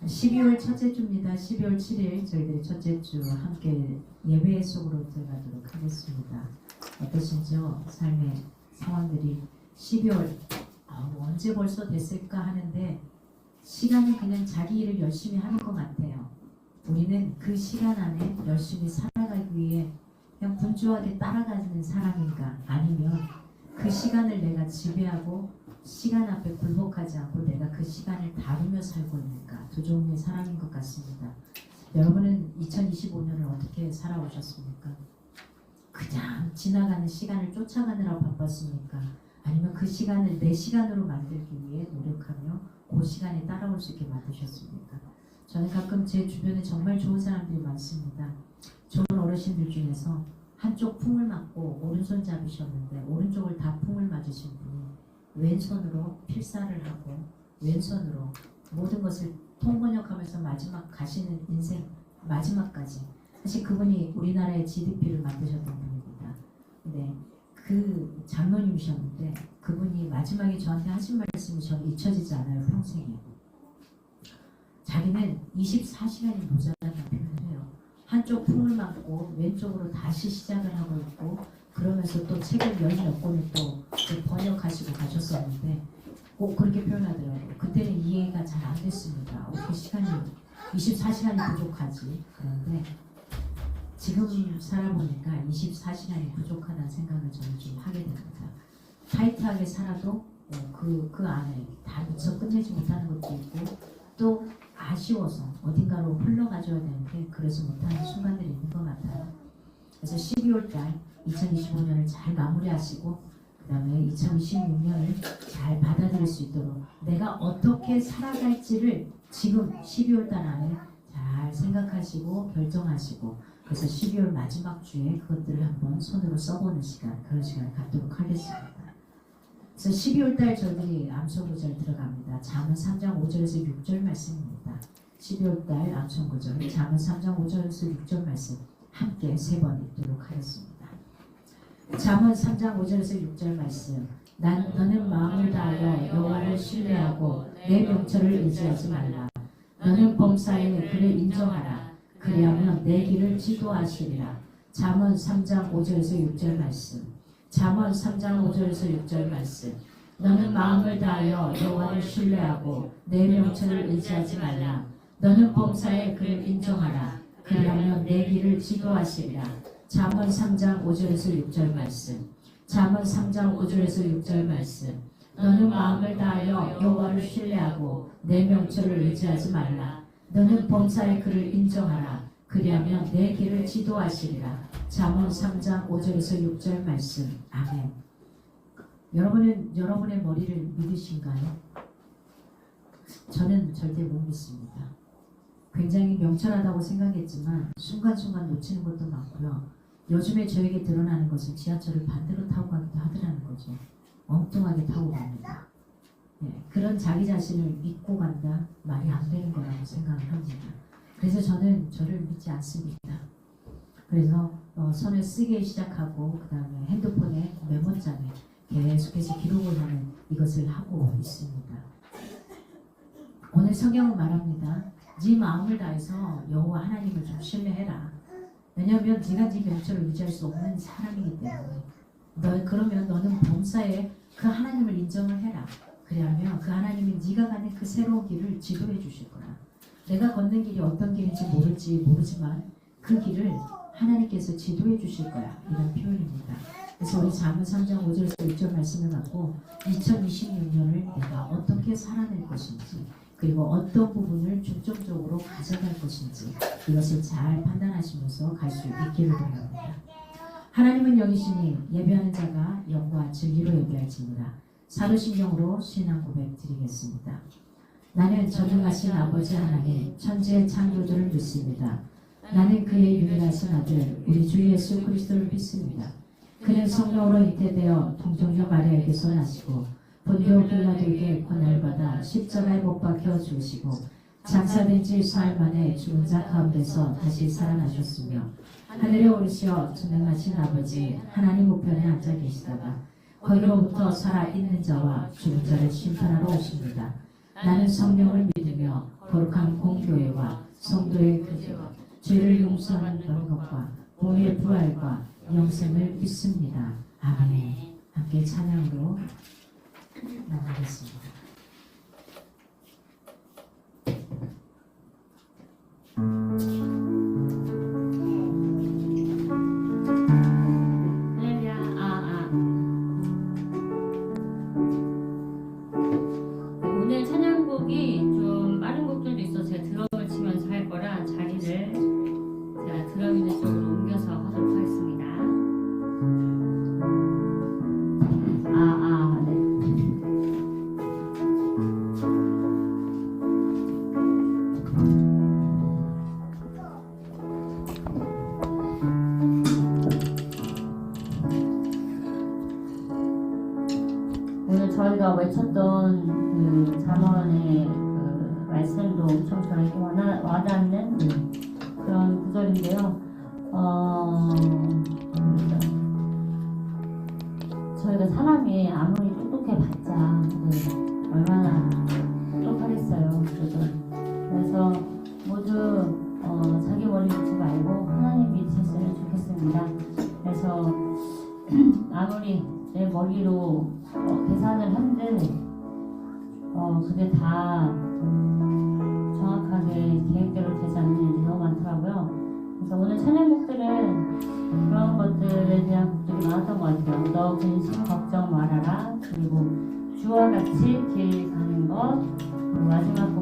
12월 첫째 주입니다. 12월 7일 저희들이 첫째 주 함께 예배 속으로 들어가도록 하겠습니다. 어떠신지요? 삶의 상황들이 12월 언제 벌써 됐을까 하는데 시간이 그냥 자기 일을 열심히 하는 것 같아요. 우리는 그 시간 안에 열심히 살아가기 위해 그냥 분주하게 따라가는 사람인가, 아니면 그 시간을 내가 지배하고 시간 앞에 굴복하지 않고 내가 그 시간을 다루며 살고 있는가, 두 종류의 사람인 것 같습니다. 여러분은 2025년을 어떻게 살아오셨습니까? 그냥 지나가는 시간을 쫓아가느라 바빴습니까? 아니면 그 시간을 내 시간으로 만들기 위해 노력하며 그 시간에 따라올 수 있게 만드셨습니까? 저는 가끔 제 주변에 정말 좋은 사람들이 많습니다. 좋은 어르신들 중에서 한쪽 풍을 맞고 오른손 잡으셨는데 오른쪽을 다 풍을 맞으신 분이 왼손으로 필사를 하고 왼손으로 모든 것을 통번역하면서 마지막 가시는 인생 마지막까지, 사실 그분이 우리나라의 GDP를 만드셨던 분입니다. 근데 그 장로님이셨는데 그분이 마지막에 저한테 하신 말씀이 저는 잊혀지지 않아요, 평생에. 자기는 24시간이 모자라다고 표현을 해요. 한쪽 풍을 맞고 왼쪽으로 다시 시작을 하고 있고, 그러면서 또 책을 몇 권을 또 번역하시고 가셨었는데 꼭 그렇게 표현하더라고요. 그때는 이해가 잘 안 됐습니다. 어떻게 시간이 24시간이 부족하지? 그런데 지금 살아보니까 24시간이 부족하다는 생각을 저는 좀 하게 됩니다. 타이트하게 살아도 그 안에 다 미처 끝내지 못하는 것도 있고, 또 아쉬워서 어딘가로 흘러가줘야 되는데 그래서 못하는 순간들이 있는 것 같아요. 그래서 12월달 2025년을 잘 마무리하시고 그 다음에 2026년을 잘 받아들일 수 있도록 내가 어떻게 살아갈지를 지금 12월달 안에 잘 생각하시고 결정하시고, 그래서 12월 마지막 주에 그것들을 한번 손으로 써보는 시간, 그런 시간을 갖도록 하겠습니다. 그래서 12월달 저희들이 암송구절 들어갑니다. 잠언 3장 5절에서 6절 말씀입니다. 12월달 암송구절 잠언 3장 5절에서 6절 말씀 함께 세 번 읽도록 하겠습니다. 잠언 3장 5절에서 6절 말씀. 너는 마음을 다하여 여호와를 신뢰하고 내 명철을 의지하지 말라. 너는 범사에 그를 인정하라. 그리하면 내 길을 지도하시리라. 잠언 3장 5절에서 6절 말씀. 잠언 3장 5절에서 6절 말씀. 너는 마음을 다하여 여호와를 신뢰하고 내 명철을 의지하지 말라. 너는 범사에 그를 인정하라. 그리하면 내 길을 지도하시리라. 잠언 3장 5절에서 6절 말씀. 잠언 3장 5절에서 6절 말씀. 너는 마음을 다하여 여호와를 신뢰하고 내 명철을 의지하지 말라. 너는 범사에 그를 인정하라. 그리하면 내 길을 지도하시리라. 잠언 3장 5절에서 6절 말씀. 아멘. 여러분은 여러분의 머리를 믿으신가요? 저는 절대 못 믿습니다. 굉장히 명철하다고 생각했지만 순간순간 놓치는 것도 많고요. 요즘에 저에게 드러나는 것은 지하철을 반대로 타고 가기도 하더라는 거죠. 엉뚱하게 타고 갑니다. 그런 자기 자신을 믿고 간다, 말이 안 되는 거라고 생각을 합니다. 그래서 저는 저를 믿지 않습니다. 그래서 손을 쓰기 시작하고 그 다음에 핸드폰에 메모장에 계속해서 기록을 하는 이것을 하고 있습니다. 오늘 성경은 말합니다. 네 마음을 다해서 여호와 하나님을 좀 신뢰해라. 왜냐하면 네가 네 명철을 의지할 수 없는 사람이기 때문에. 그러면 너는 범사에 그 하나님을 인정을 해라. 그러면 그 하나님이 네가 가는 그 새로운 길을 지도해 주실 거야. 내가 걷는 길이 어떤 길인지 모르지만 그 길을 하나님께서 지도해 주실 거야. 이런 표현입니다. 그래서 우리 잠언 3장 5절에서 6절 말씀을 갖고 2026년을 내가 어떻게 살아낼 것인지, 그리고 어떤 부분을 중점적으로 가져갈 것인지 이것을 잘 판단하시면서 갈 수 있기를 바랍니다. 하나님은 영이시니 예배하는 자가 영과 진리로 예배할지니라. 사도신경으로 신앙 고백 드리겠습니다. 나는 전능하신 아버지 하나님 천지의 창조주를 믿습니다. 나는 그의 유일하신 아들 우리 주 예수 그리스도를 믿습니다. 그는 성령으로 잉태되어 동정녀 마리아에게서 나시고 본디오 빌라도에게 고난을 받아 십자가에 못 박혀 죽으시고 장사된 지 사흘 만에 죽은 자 가운데서 다시 살아나셨으며 하늘에 오르시어 전능하신 아버지 하나님 우편에 앉아 계시다가 거기로부터 살아있는 자와 죽은 자를 심판하러 오십니다. 나는 성령을 믿으며 거룩한 공교회와 성도의 교제와 죄를 용서하는 것과 몸의 부활과 영생을 믿습니다. 아멘. 함께 찬양으로 나가겠습니다. 오늘 찬양곡이 좀 빠른 곡들도 있어서 제가 드럼을 치면서 할 거라 자리를 제가 드럼 있는 쪽으로 옮겨서 하도록 하겠습니다. 네. 오늘 저희가 외쳤던 그 잠언의 그 말씀도 엄청 저에게 와닿는 그런 구절인데요. 저희가 사람이 아무리 똑똑해봤자 얼마나 똑똑하겠어요. 그래서 모두 자기 머리 믿지 말고 하나님 믿으셨으면 좋겠습니다. 그래서 아무리 내 머리로 계산을 한들 그게 다 정확하게 계획대로 되지 않는 일이 너무 많더라고요. 그래서 오늘 찬양곡들은 그런 것들에 대한 곡들이 많았던 것 같아요. 너 근심 걱정 말아라. 그리고 주와 같이 길 가는 것. 그리고 마지막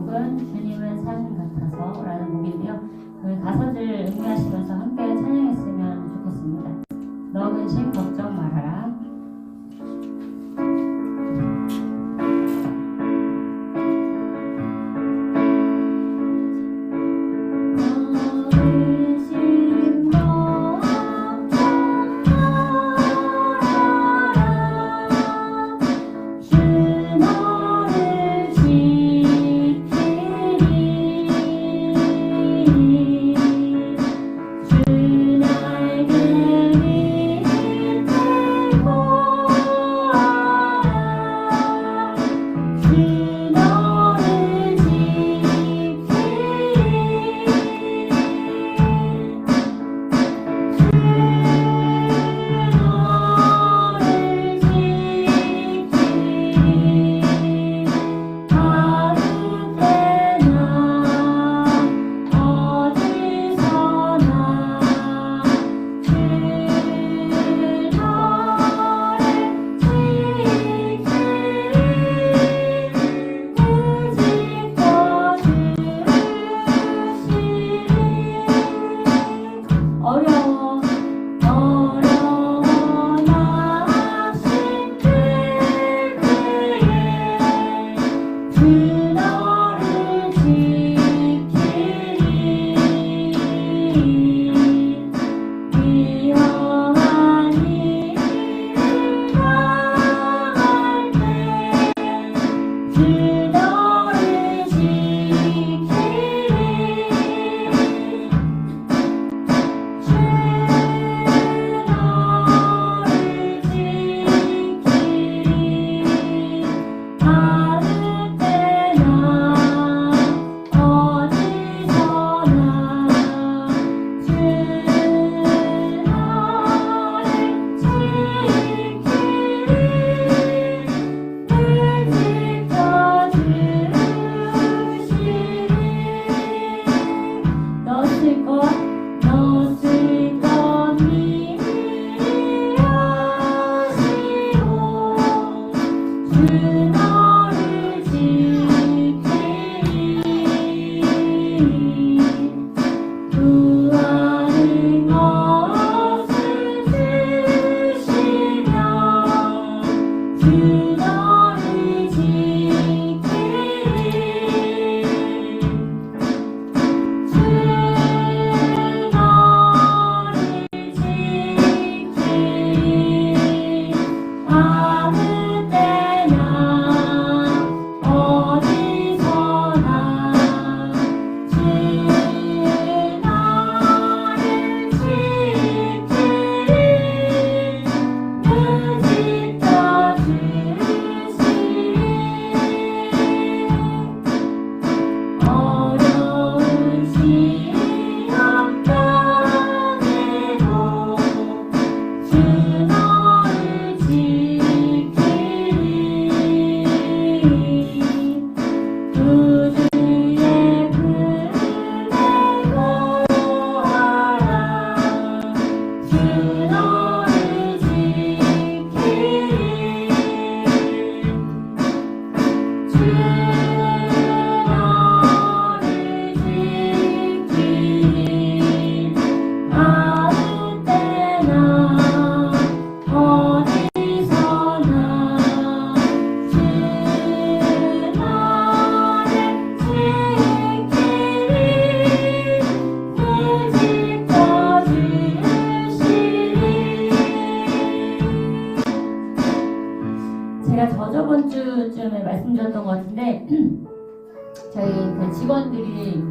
직원들이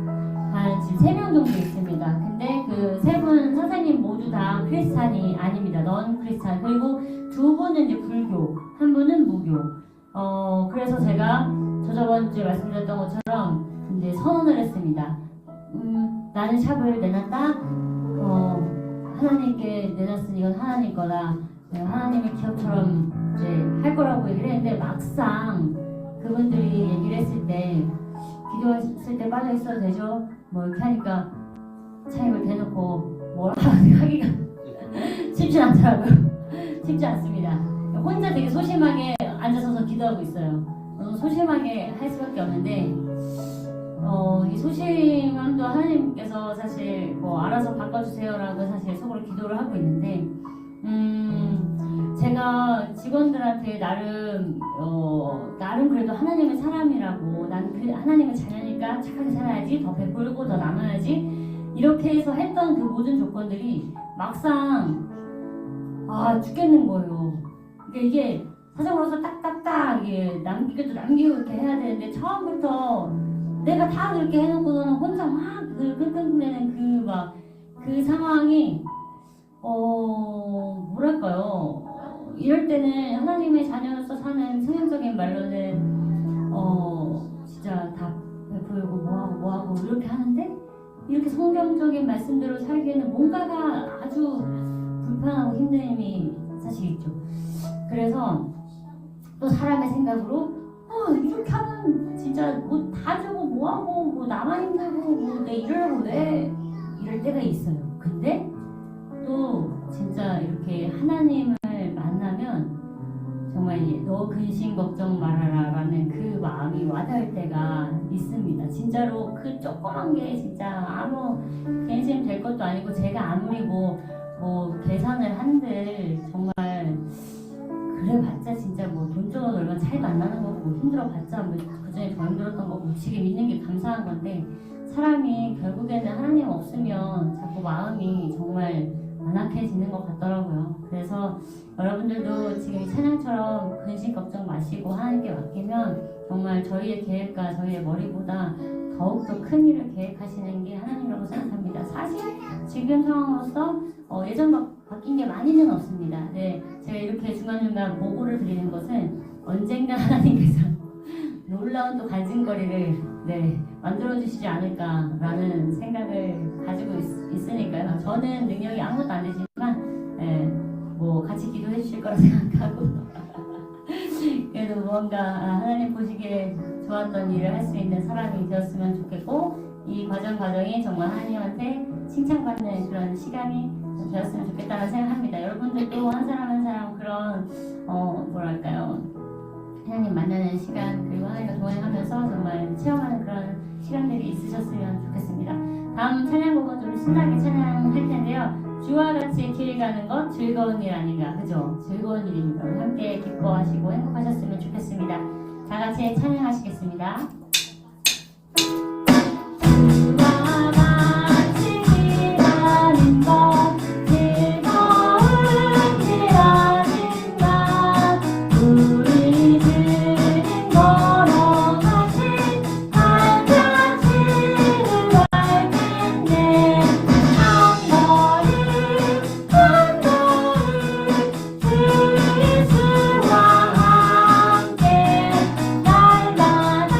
한 지금 3명 정도 있습니다. 근데 그 3분 선생님 모두 다 크리스찬이 아닙니다. 넌 크리스찬. 그리고 2분은 이제 불교, 1분은 무교. 그래서 제가 저번 주에 말씀드렸던 것처럼 이제 선언을 했습니다. 나는 샵을 내놨다. 하나님께 내놨으니 이건 하나님 거다. 하나님의 기업처럼 이제 할 거라고 얘기를 했는데 막상 그분들이 얘기를 했을 때 기도했을 때 빠져 있어도 되죠? 뭐 이렇게 하니까 차임을 대놓고 뭐라 하기가 쉽지 않더라고요. 쉽지 않습니다. 혼자 되게 소심하게 앉아서서 기도하고 있어요. 소심하게 할 수밖에 없는데 이 소심함도 하나님께서 사실 뭐 알아서 바꿔주세요라고 사실 속으로 기도를 하고 있는데 제가 직원들한테 나름 그래도 하나님의 사람이라고 나는 그 하나님의 자녀니까 착하게 살아야지 더 베풀고 더 나눠야지 이렇게 해서 했던 그 모든 조건들이 막상 죽겠는 거예요. 그러니까 이게 사정으로서 딱딱딱 이게 남기기도 남기고 이렇게 해야 되는데 처음부터 내가 다 그렇게 해놓고서는 혼자 막 끙끙대는 그 상황이 뭐랄까요? 이럴 때는 하나님의 자녀로서 사는 성경적인 말로는 진짜 다 베풀고 뭐하고 이렇게 하는데 이렇게 성경적인 말씀대로 살기에는 뭔가가 아주 불편하고 힘듦이 사실 있죠. 그래서 또 사람의 생각으로 이렇게 하면 진짜 뭐 다 주고 뭐하고 뭐 나만 힘들고 뭐 내 이러려고 왜 이럴 때가 있어요. 근데 또 진짜 이렇게 하나님을 만나면 정말 너 근심 걱정 말아라 라는 그 마음이 와닿을 때가 있습니다. 진짜로 그 조그만 게 진짜 아무 근심 될 것도 아니고 제가 아무리 뭐 계산을 한들 정말 그래봤자 진짜 뭐 돈적으로 얼마 차이도 안 나는 거고 뭐 힘들어봤자 뭐 그전에 더 힘들었던 거고 지금 있는 게 감사한 건데 사람이 결국에는 하나님 없으면 자꾸 마음이 정말 완악해지는 것 같더라고요. 그래서 여러분들도 지금 이 찬양처럼 근심 걱정 마시고 하나님께 맡기면 정말 저희의 계획과 저희의 머리보다 더욱더 큰 일을 계획하시는 게 하나님이라고 생각합니다. 사실 지금 상황으로서 예전과 바뀐 게 많이는 없습니다. 네, 제가 이렇게 중간중간 보고를 드리는 것은 언젠가 하나님께서 놀라운 또 간증거리를 만들어주시지 않을까라는 생각을 가지고 있으니까요. 저는 능력이 아무것도 안 되지만 뭐 같이 기도해 주실 거라 생각하고 그래도 무언가 하나님 보시기에 좋았던 일을 할 수 있는 사람이 되었으면 좋겠고 이 과정이 정말 하나님한테 칭찬받는 그런 시간이 되었으면 좋겠다는 생각합니다. 여러분들도 한 사람 한 사람 그런 뭐랄까요 하나님 만나는 시간 그리고 하나님과 동행하면서 정말 체험하는 그런 시간들이 있으셨으면 좋겠습니다. 다음 찬양곡은 좀 신나게 찬양할 텐데요. 주와 같이 길 가는 것 즐거운 일 아닌가, 그죠? 즐거운 일입니다. 우리 함께 기뻐하시고 행복하셨으면 좋겠습니다. 다 같이 찬양하시겠습니다. 주와 같이 길 가는 것 즐거운 일 아닌가 우리 들은 걸어가신 한 가지를 알겠네 한 걸음 한 걸음 주 예수와 함께 날마다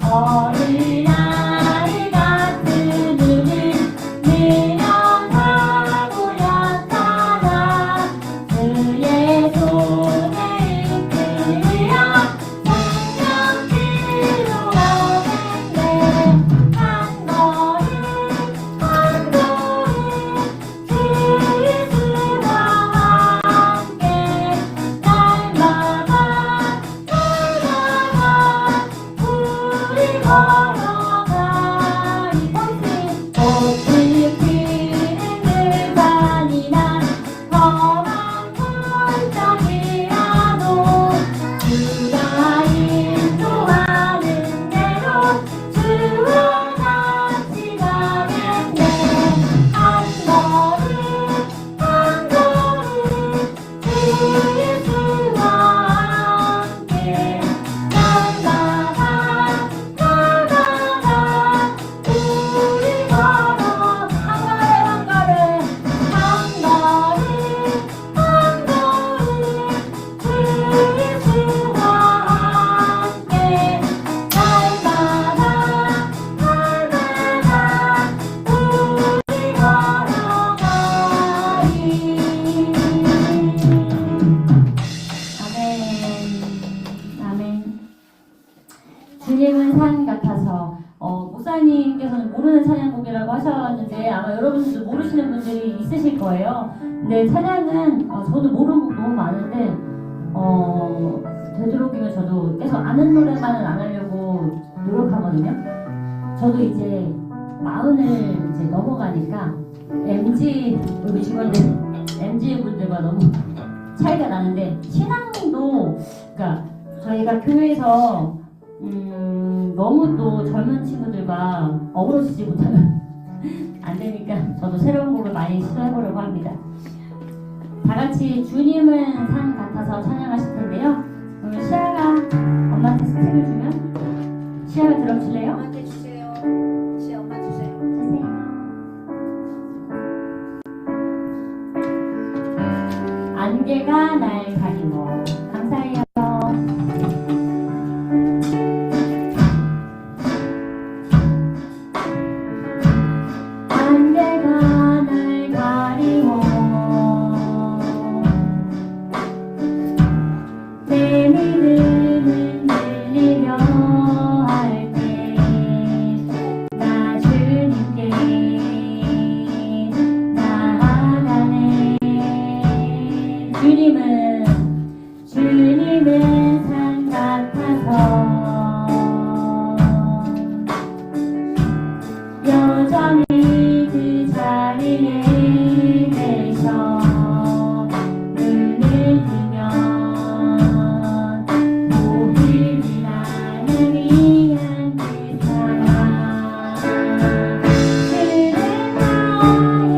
어린아이 같은 눈을 늘어나 보였다가 그의 손에 이끌려 성령길로 가는데 한 걸음 한 걸음 주 예수와 함께 날마다 우리 걸어가리 꽃이 피는 들판이나 험한 골짜기라도 주가 인도하는 대로 주와 같이 가겠네 한 걸음 한 걸음 주 예수와 함께 날마다 우리 걸어 한 걸음 한 걸음 한 걸음 주 예수와 함께 날마다 우리 걸어가리. 아멘. 주님은 산 같아서 목사님께서는 모르는 찬양곡이라고 하셨는데 아마 여러분들도 모르시는 분들이 있으실 거예요. 근데 찬양은 저도 모르는 곡 너무 많은데 되도록이면 저도 계속 아는 노래만은 안 하려고 노력하거든요. 저도 이제 40을 이제 넘어가니까 MG 우리 직원들 MG 분들과 너무 차이가 나는데 신앙도 그러니까 저희가 교회에서 너무 또 젊은 친구들과 어우러지지 못하면 안 되니까 저도 새로운 곡을 많이 시도해보려고 합니다. 다 같이 주님은 산 같아서 찬양하실 텐데요. 오늘 시아가 엄마한테 스틱을 주면 시아가 들어주실래요? 엄마한테 주세요. 시아 엄마 주세요. 주세요. 안개가 날 가리고 감사해요. 안개가 날 가리고 내 믿음은 들리려 할 때 나 주님께 나아가네. 주님은 산 같아서 여전히 그 자리에 계셔 눈을 뜨면 보이리라는 이한 그 사랑 그는 나의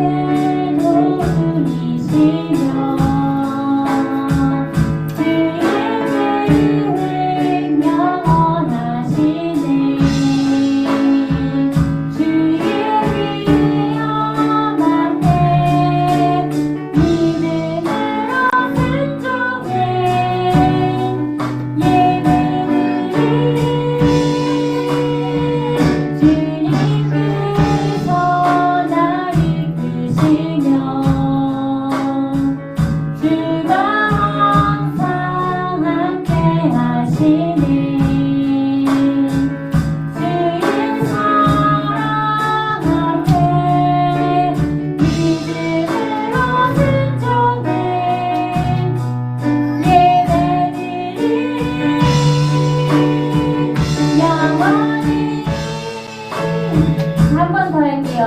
도움이시며 그의 계획 영원하시네. 주의 위험한 때 믿음으로 순종해 예배드리리. 주님께서 나를 이끄시며 주가 항상 함께 하시네. 주의 사랑 앞에 믿음으로 순종해 예배드리리. 영원히 한 번 더 할게요.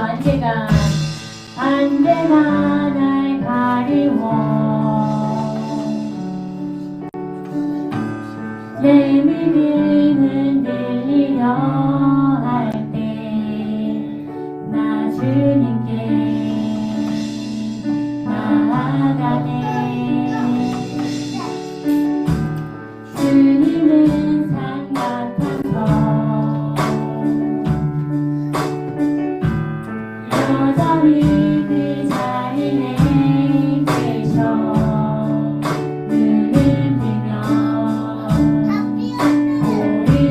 안개가 날 가리워 내 믿음은 들리려 할 때 나 주님께 나아가네. 주님은 산 같아서 여전히 그 자리에 계셔 눈을 뜨면 보이리라는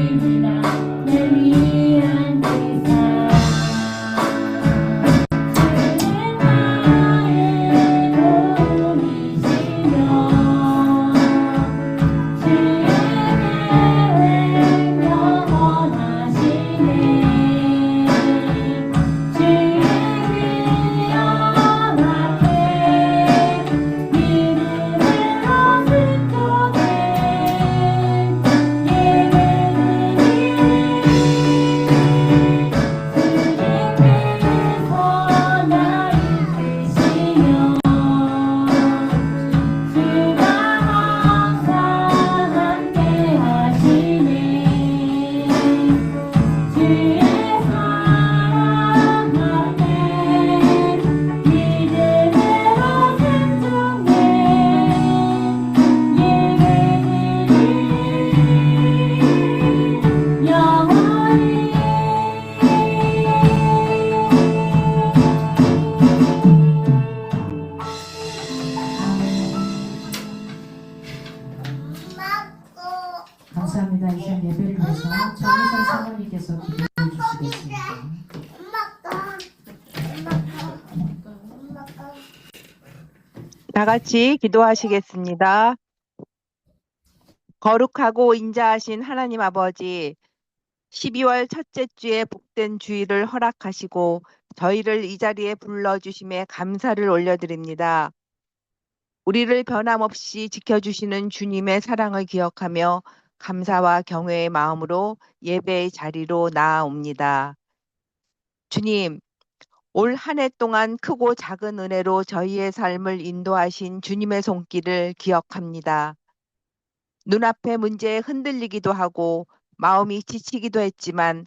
최혜선 사모님께서 기도해 주시겠습니다. 다 같이 기도하시겠습니다. 거룩하고 인자하신 하나님 아버지, 12월 첫째 주에 복된 주일을 허락하시고 저희를 이 자리에 불러주심에 감사를 올려드립니다. 우리를 변함없이 지켜주시는 주님의 사랑을 기억하며 감사와 경외의 마음으로 예배의 자리로 나아옵니다. 주님, 올 한 해 동안 크고 작은 은혜로 저희의 삶을 인도하신 주님의 손길을 기억합니다. 눈앞의 문제에 흔들리기도 하고 마음이 지치기도 했지만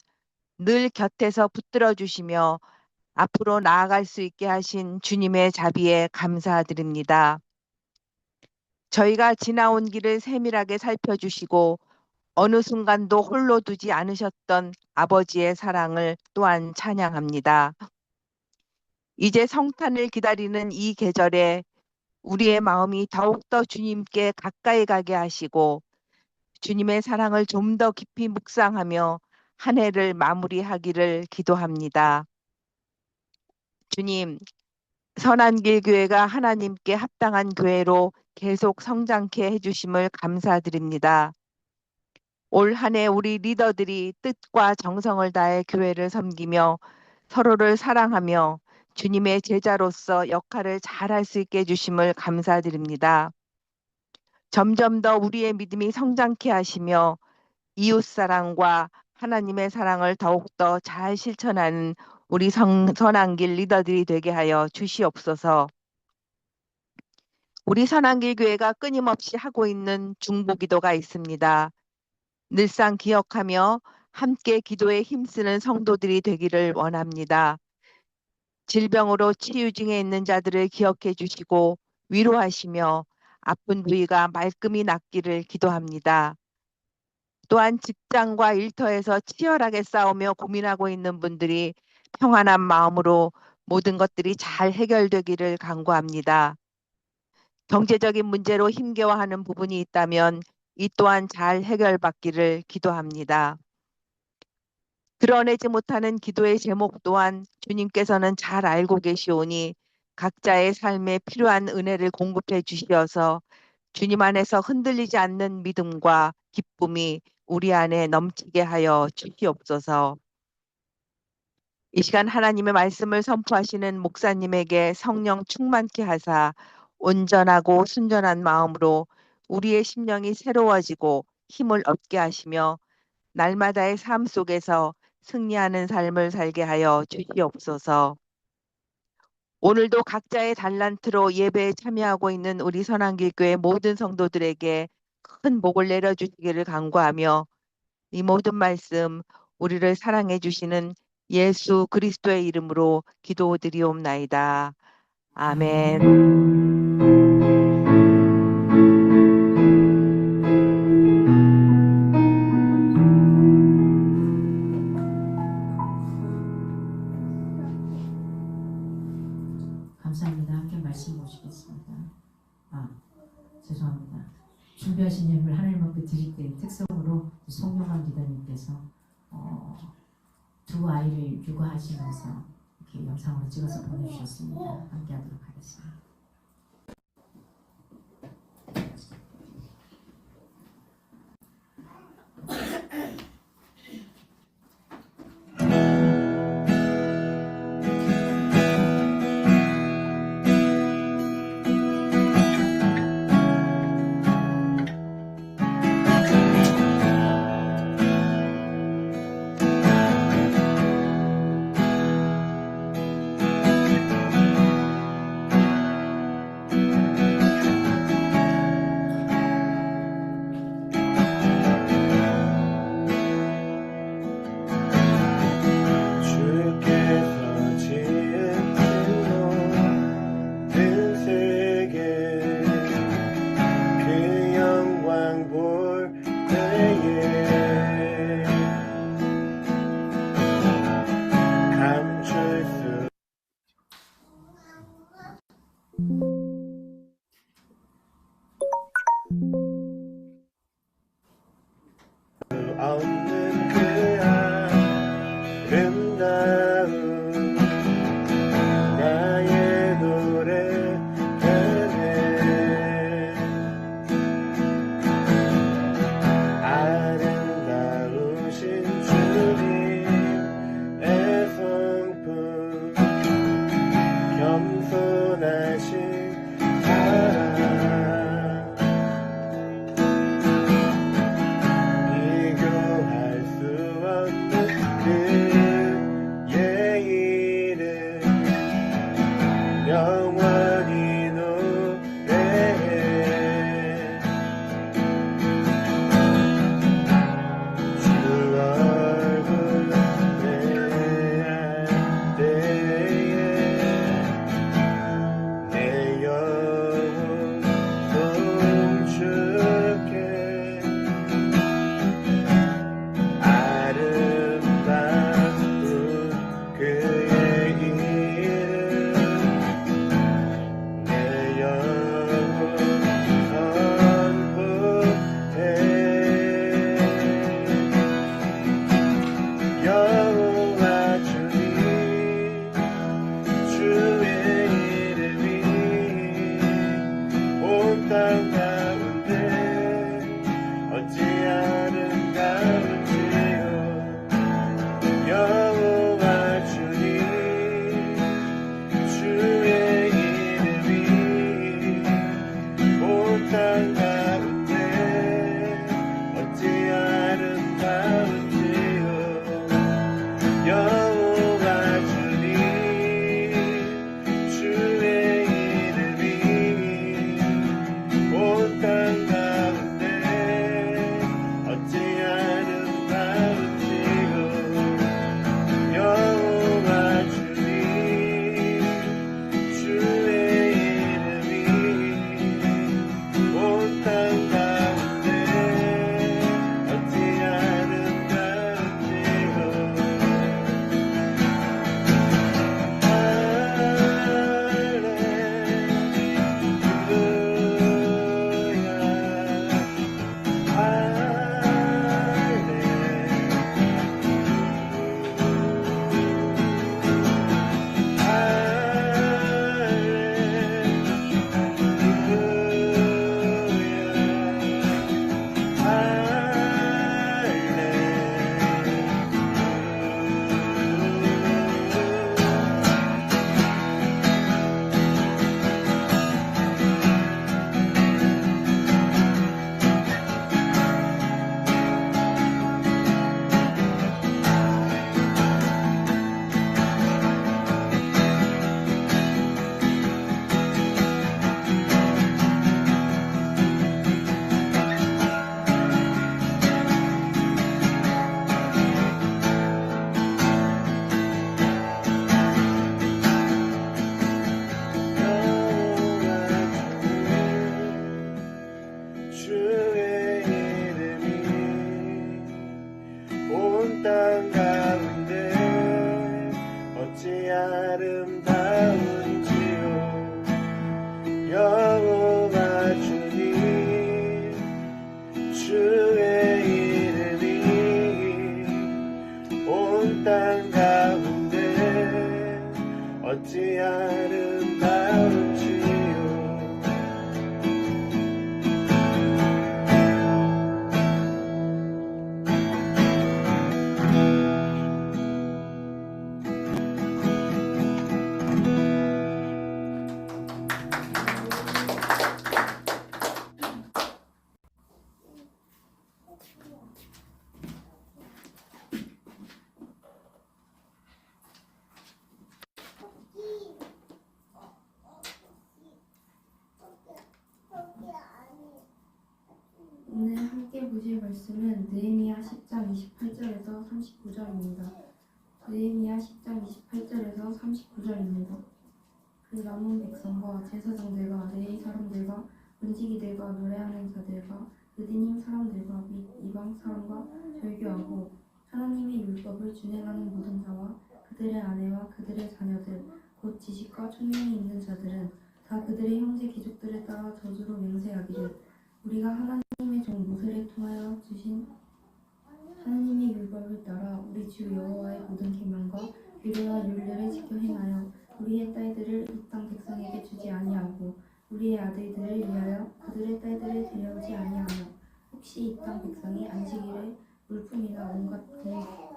늘 곁에서 붙들어 주시며 앞으로 나아갈 수 있게 하신 주님의 자비에 감사드립니다. 저희가 지나온 길을 세밀하게 살펴주시고 어느 순간도 홀로 두지 않으셨던 아버지의 사랑을 또한 찬양합니다. 이제 성탄을 기다리는 이 계절에 우리의 마음이 더욱더 주님께 가까이 가게 하시고 주님의 사랑을 좀 더 깊이 묵상하며 한 해를 마무리하기를 기도합니다. 주님, 선한길 교회가 하나님께 합당한 교회로 계속 성장케 해주심을 감사드립니다. 올 한 해 우리 리더들이 뜻과 정성을 다해 교회를 섬기며 서로를 사랑하며 주님의 제자로서 역할을 잘할 수 있게 해주심을 감사드립니다. 점점 더 우리의 믿음이 성장케 하시며 이웃사랑과 하나님의 사랑을 더욱더 잘 실천하는 우리 선한길 리더들이 되게 하여 주시옵소서. 우리 선한길 교회가 끊임없이 하고 있는 중보기도가 있습니다. 늘상 기억하며 함께 기도에 힘쓰는 성도들이 되기를 원합니다. 질병으로 치유 중에 있는 자들을 기억해 주시고 위로하시며 아픈 부위가 말끔히 낫기를 기도합니다. 또한 직장과 일터에서 치열하게 싸우며 고민하고 있는 분들이 평안한 마음으로 모든 것들이 잘 해결되기를 간구합니다. 경제적인 문제로 힘겨워하는 부분이 있다면 이 또한 잘 해결받기를 기도합니다. 드러내지 못하는 기도의 제목 또한 주님께서는 잘 알고 계시오니 각자의 삶에 필요한 은혜를 공급해 주시어서 주님 안에서 흔들리지 않는 믿음과 기쁨이 우리 안에 넘치게 하여 주시옵소서. 이 시간 하나님의 말씀을 선포하시는 목사님에게 성령 충만케 하사 온전하고 순전한 마음으로 우리의 심령이 새로워지고 힘을 얻게 하시며 날마다의 삶 속에서 승리하는 삶을 살게 하여 주시옵소서. 오늘도 각자의 달란트로 예배에 참여하고 있는 우리 선한길교회 모든 성도들에게 큰 복을 내려주시기를 간구하며 이 모든 말씀 우리를 사랑해 주시는 예수 그리스도의 이름으로 기도드리옵나이다. 아멘. 감사합니다. 함께 말씀 보시겠습니다. 죄송합니다. 준비하신 예물 하나님 앞에 드릴 때 특성으로 송영환 기자님께서 두 아이를 육아하시면서 이렇게 영상으로 찍어서 보내주셨습니다. 함께 하도록 하겠습니다. 땅 가운데 어찌 아름다운지요. 여호와 주님 주의 이름이 온 땅 가운데 어찌 아름다운지요. 오늘 함께 보실 말씀은 느헤미야 10장 28절에서 39절입니다. 느헤미야 10장 28절에서 39절입니다. 그 남은 백성과 제사장들과 레위 사람들과 문지기들과 노래하는 자들과 느디님 사람들과 및 이방 사람과 절교하고 하나님의 율법을 준행하는 모든 자와 그들의 아내와 그들의 자녀들 곧 지식과 총명이 있는 자들은 다 그들의 형제 귀족들에 따라 저주로 맹세하기를 우리가 하나님의 종 모세를 통하여 주신 하나님의 율법을 따라 우리 주 여호와의 모든 계명과 규례와 율례를 지켜 행하여 우리의 딸들을 이 땅 백성에게 주지 아니하고 우리의 아들들을 위하여 그들의 딸들을 데려오지 아니하며 혹시 이 땅 백성이 안식일에 물품이나 온갖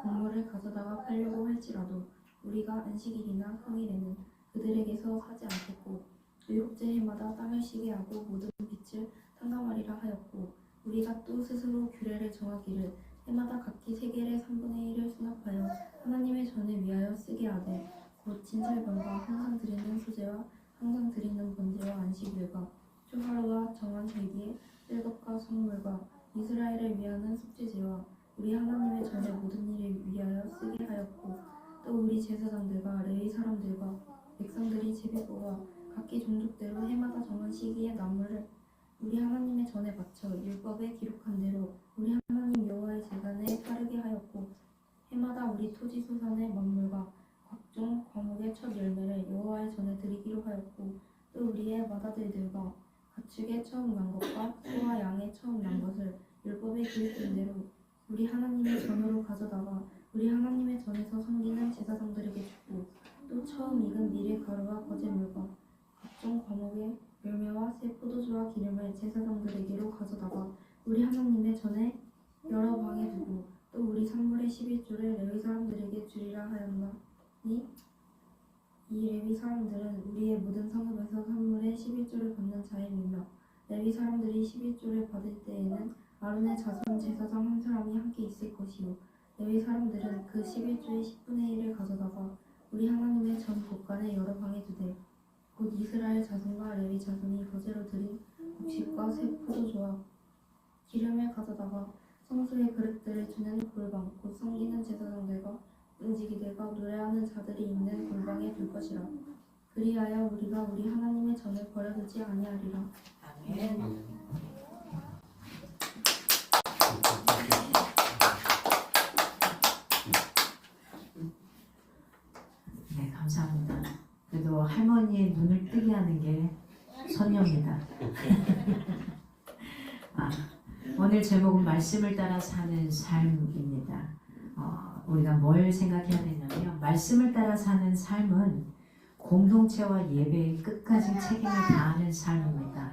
곡물을 가져다가 팔려고 할지라도 우리가 안식일이나 평일에는 그들에게서 사지 않겠고 일곱째 해마다 땅을 쉬게 하고 모든 빛을 탕감하리라 하였고 우리가 또 스스로 규례를 정하기를 해마다 각기 세겔의 3분의 1을 수납하여 하나님의 전을 위하여 쓰게 하되 곧 진설병과 항상 드리는 소제와 항상 드리는 번제와 안식일과 초하루와 정한 절기에 뜰것과 성물과 이스라엘을 위하는 속죄제와 우리 하나님의 전의 모든 일을 위하여 쓰게 하였고 또 우리 제사장들과 레위 사람들과 백성들이 제비뽑아 각기 종족대로 해마다 정한 시기에 나물을 우리 하나님의 전에 바쳐 율법에 기록한 대로 우리 하나님 여호와의 제단에 따르게 하였고 해마다 우리 토지 소산의 만물과 각종 과목의 첫 열매를 여호와의 전에 드리기로 하였고 또 우리의 맏아들들과 가축의 처음 난 것과 소와 양의 처음 난 것을 율법에 기록된 대로 우리 하나님의 전으로 가져다가 우리 하나님의 전에서 섬기는 제사장들에게 주고 또 처음 익은 밀의 가루와 거제물과 각종 과목의 열매와 새 포도주와 기름을 제사장들에게로 가져다가 우리 하나님의 전에 여러 방에 두고 또 우리 산물의 11조를 레위 사람들에게 주리라 하였나니 이 레위 사람들은 우리의 모든 성읍에서 산물의 11조를 받는 자임이며 레위 사람들이 11조를 받을 때에는 아론의 자손 제사장 한 사람이 함께 있을 것이요 레위 사람들은 그 11조의 10분의 1을 가져다가 우리 하나님의 전 곳간에 여러 방에 두되 곧 이스라엘 자손과 레위 자손이 거제로 드린 곡식과 새 포도주와 기름을 가져다가 성소의 그릇들을 주는 골방 곧 섬기는 제사장들과 문지기들과 노래하는 자들이 있는 골방에 둘 것이라. 그리하여 우리가 우리 하나님의 전을 버려두지 아니하리라. 아멘. 네, 감사합니다. 그래도 할머니의 눈을 뜨게 하는 게 선녀입니다. 오늘 제목은 말씀을 따라 사는 삶입니다. 우리가 뭘 생각해야 되냐면 말씀을 따라 사는 삶은 공동체와 예배에 끝까지 책임을 다하는 삶입니다.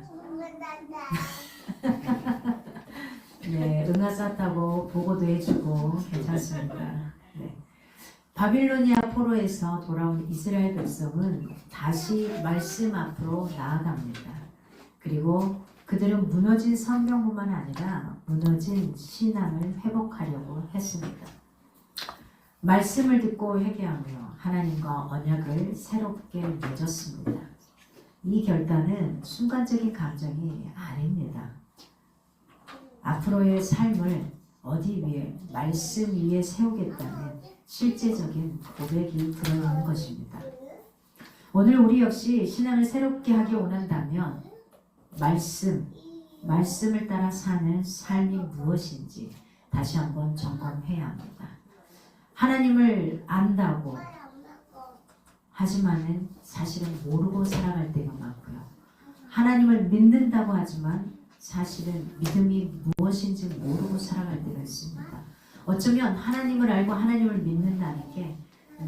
네, 응하쌌다고 보고도 해주고 괜찮습니다. 네. 바빌로니아 포로에서 돌아온 이스라엘 백성은 다시 말씀 앞으로 나아갑니다. 그리고 그들은 무너진 성경뿐만 아니라 무너진 신앙을 회복하려고 했습니다. 말씀을 듣고 회개하며 하나님과 언약을 새롭게 맺었습니다. 이 결단은 순간적인 감정이 아닙니다. 앞으로의 삶을 어디 위에 말씀 위에 세우겠다는 실제적인 고백이 들어있는 것입니다. 오늘 우리 역시 신앙을 새롭게 하기 원한다면 말씀을 따라 사는 삶이 무엇인지 다시 한번 점검해야 합니다. 하나님을 안다고 하지만은 사실은 모르고 살아갈 때가 많고요. 하나님을 믿는다고 하지만 사실은 믿음이 무엇인지 모르고 살아갈 때가 있습니다. 어쩌면 하나님을 알고 하나님을 믿는다는 게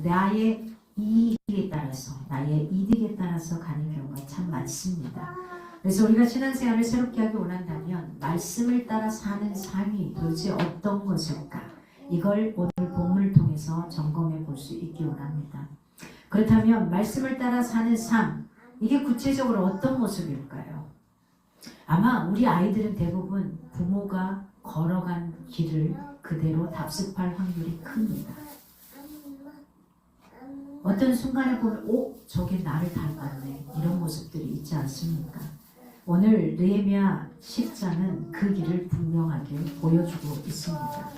나의 이익에 따라서, 나의 이득에 따라서 가는 경우가 참 많습니다. 그래서 우리가 신앙생활을 새롭게 하기 원한다면 말씀을 따라 사는 삶이 도대체 어떤 것일까? 이걸 오늘 본문을 통해서 점검해 볼 수 있기 원합니다. 그렇다면 말씀을 따라 사는 삶, 이게 구체적으로 어떤 모습일까요? 아마 우리 아이들은 대부분 부모가 걸어간 길을 그대로 답습할 확률이 큽니다. 어떤 순간에 보면 저게 나를 닮았네, 이런 모습들이 있지 않습니까? 오늘 느헤미야 10장은 그 길을 분명하게 보여주고 있습니다.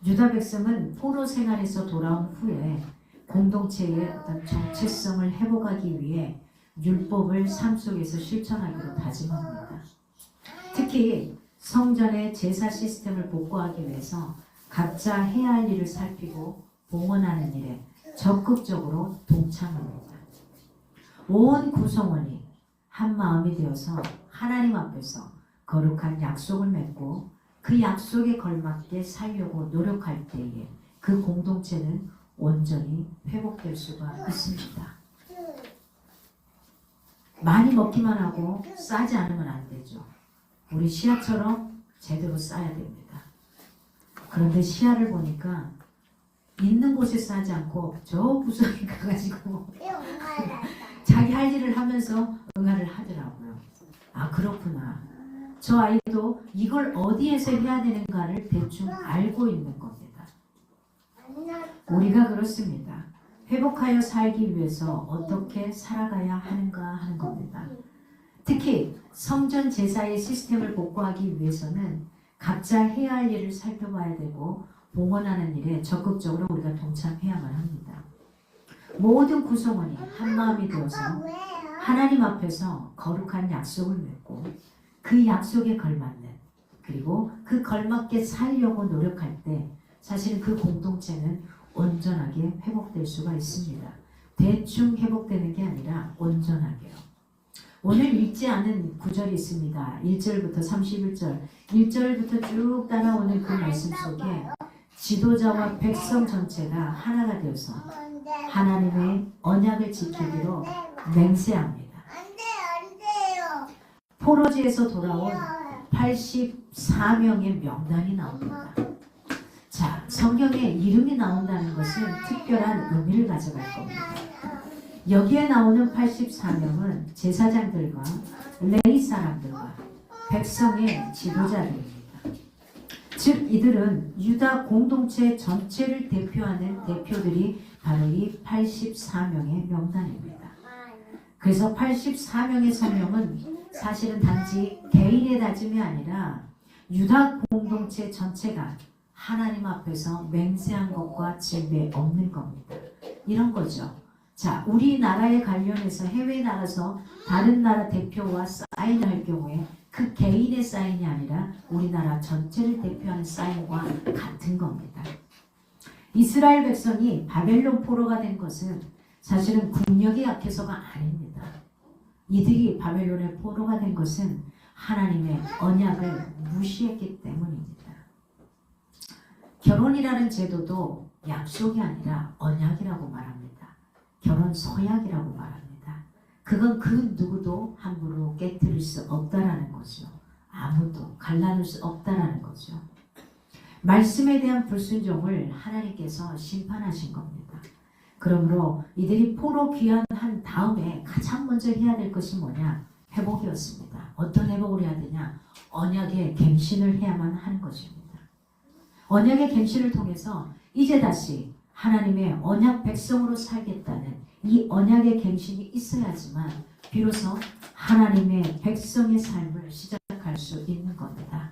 유다 백성은 포로 생활에서 돌아온 후에 공동체의 어떤 정체성을 회복하기 위해 율법을 삶 속에서 실천하기로 다짐합니다. 특히 성전의 제사 시스템을 복구하기 위해서 각자 해야 할 일을 살피고 봉헌하는 일에 적극적으로 동참합니다. 온 구성원이 한 마음이 되어서 하나님 앞에서 거룩한 약속을 맺고 그 약속에 걸맞게 살려고 노력할 때에 그 공동체는 온전히 회복될 수가 있습니다. 많이 먹기만 하고 싸지 않으면 안 되죠. 우리 시야처럼 제대로 싸야 됩니다. 그런데 시야를 보니까 있는 곳에 싸지 않고 저 구석에 가가지고 자기 할 일을 하면서 응아를 하더라고요. 아, 그렇구나. 저 아이도 이걸 어디에서 해야 되는가를 대충 알고 있는 겁니다. 우리가 그렇습니다. 회복하여 살기 위해서 어떻게 살아가야 하는가 하는 겁니다. 특히 성전 제사의 시스템을 복구하기 위해서는 각자 해야 할 일을 살펴봐야 되고 봉헌하는 일에 적극적으로 우리가 동참해야만 합니다. 모든 구성원이 한마음이 되어서 하나님 앞에서 거룩한 약속을 맺고 그 약속에 걸맞는, 그리고 그 걸맞게 살려고 노력할 때 사실 그 공동체는 온전하게 회복될 수가 있습니다. 대충 회복되는 게 아니라 온전하게요. 오늘 읽지 않은 구절이 있습니다. 1절부터 31절, 1절부터 쭉 따라오는 그 말씀 속에 지도자와 백성 전체가 하나가 되어서 하나님의 언약을 지키기로 맹세합니다. 포로지에서 돌아온 84명의 명단이 나옵니다. 자, 성경에 이름이 나온다는 것은 특별한 의미를 가져갈 겁니다. 여기에 나오는 84명은 제사장들과 레위 사람들과 백성의 지도자들입니다. 즉 이들은 유다 공동체 전체를 대표하는 대표들이 바로 이 84명의 명단입니다. 그래서 84명의 성명은 사실은 단지 개인의 다짐이 아니라 유다 공동체 전체가 하나님 앞에서 맹세한 것과 질배 없는 겁니다. 이런 거죠. 자, 우리나라에 관련해서 해외에 나가서 다른 나라 대표와 사인을 할 경우에 그 개인의 사인이 아니라 우리나라 전체를 대표하는 사인과 같은 겁니다. 이스라엘 백성이 바벨론 포로가 된 것은 사실은 국력이 약해서가 아닙니다. 이들이 바벨론의 포로가 된 것은 하나님의 언약을 무시했기 때문입니다. 결혼이라는 제도도 약속이 아니라 언약이라고 말합니다. 결혼 서약이라고 말합니다. 그건 그 누구도 함부로 깨뜨릴 수 없다라는 거죠. 아무도 갈라놓을 수 없다라는 거죠. 말씀에 대한 불순종을 하나님께서 심판하신 겁니다. 그러므로 이들이 포로 귀환한 다음에 가장 먼저 해야 될 것이 뭐냐? 회복이었습니다. 어떤 회복을 해야 되냐? 언약의 갱신을 해야만 하는 것입니다. 언약의 갱신을 통해서 이제 다시 하나님의 언약 백성으로 살겠다는 이 언약의 갱신이 있어야지만 비로소 하나님의 백성의 삶을 시작할 수 있는 겁니다.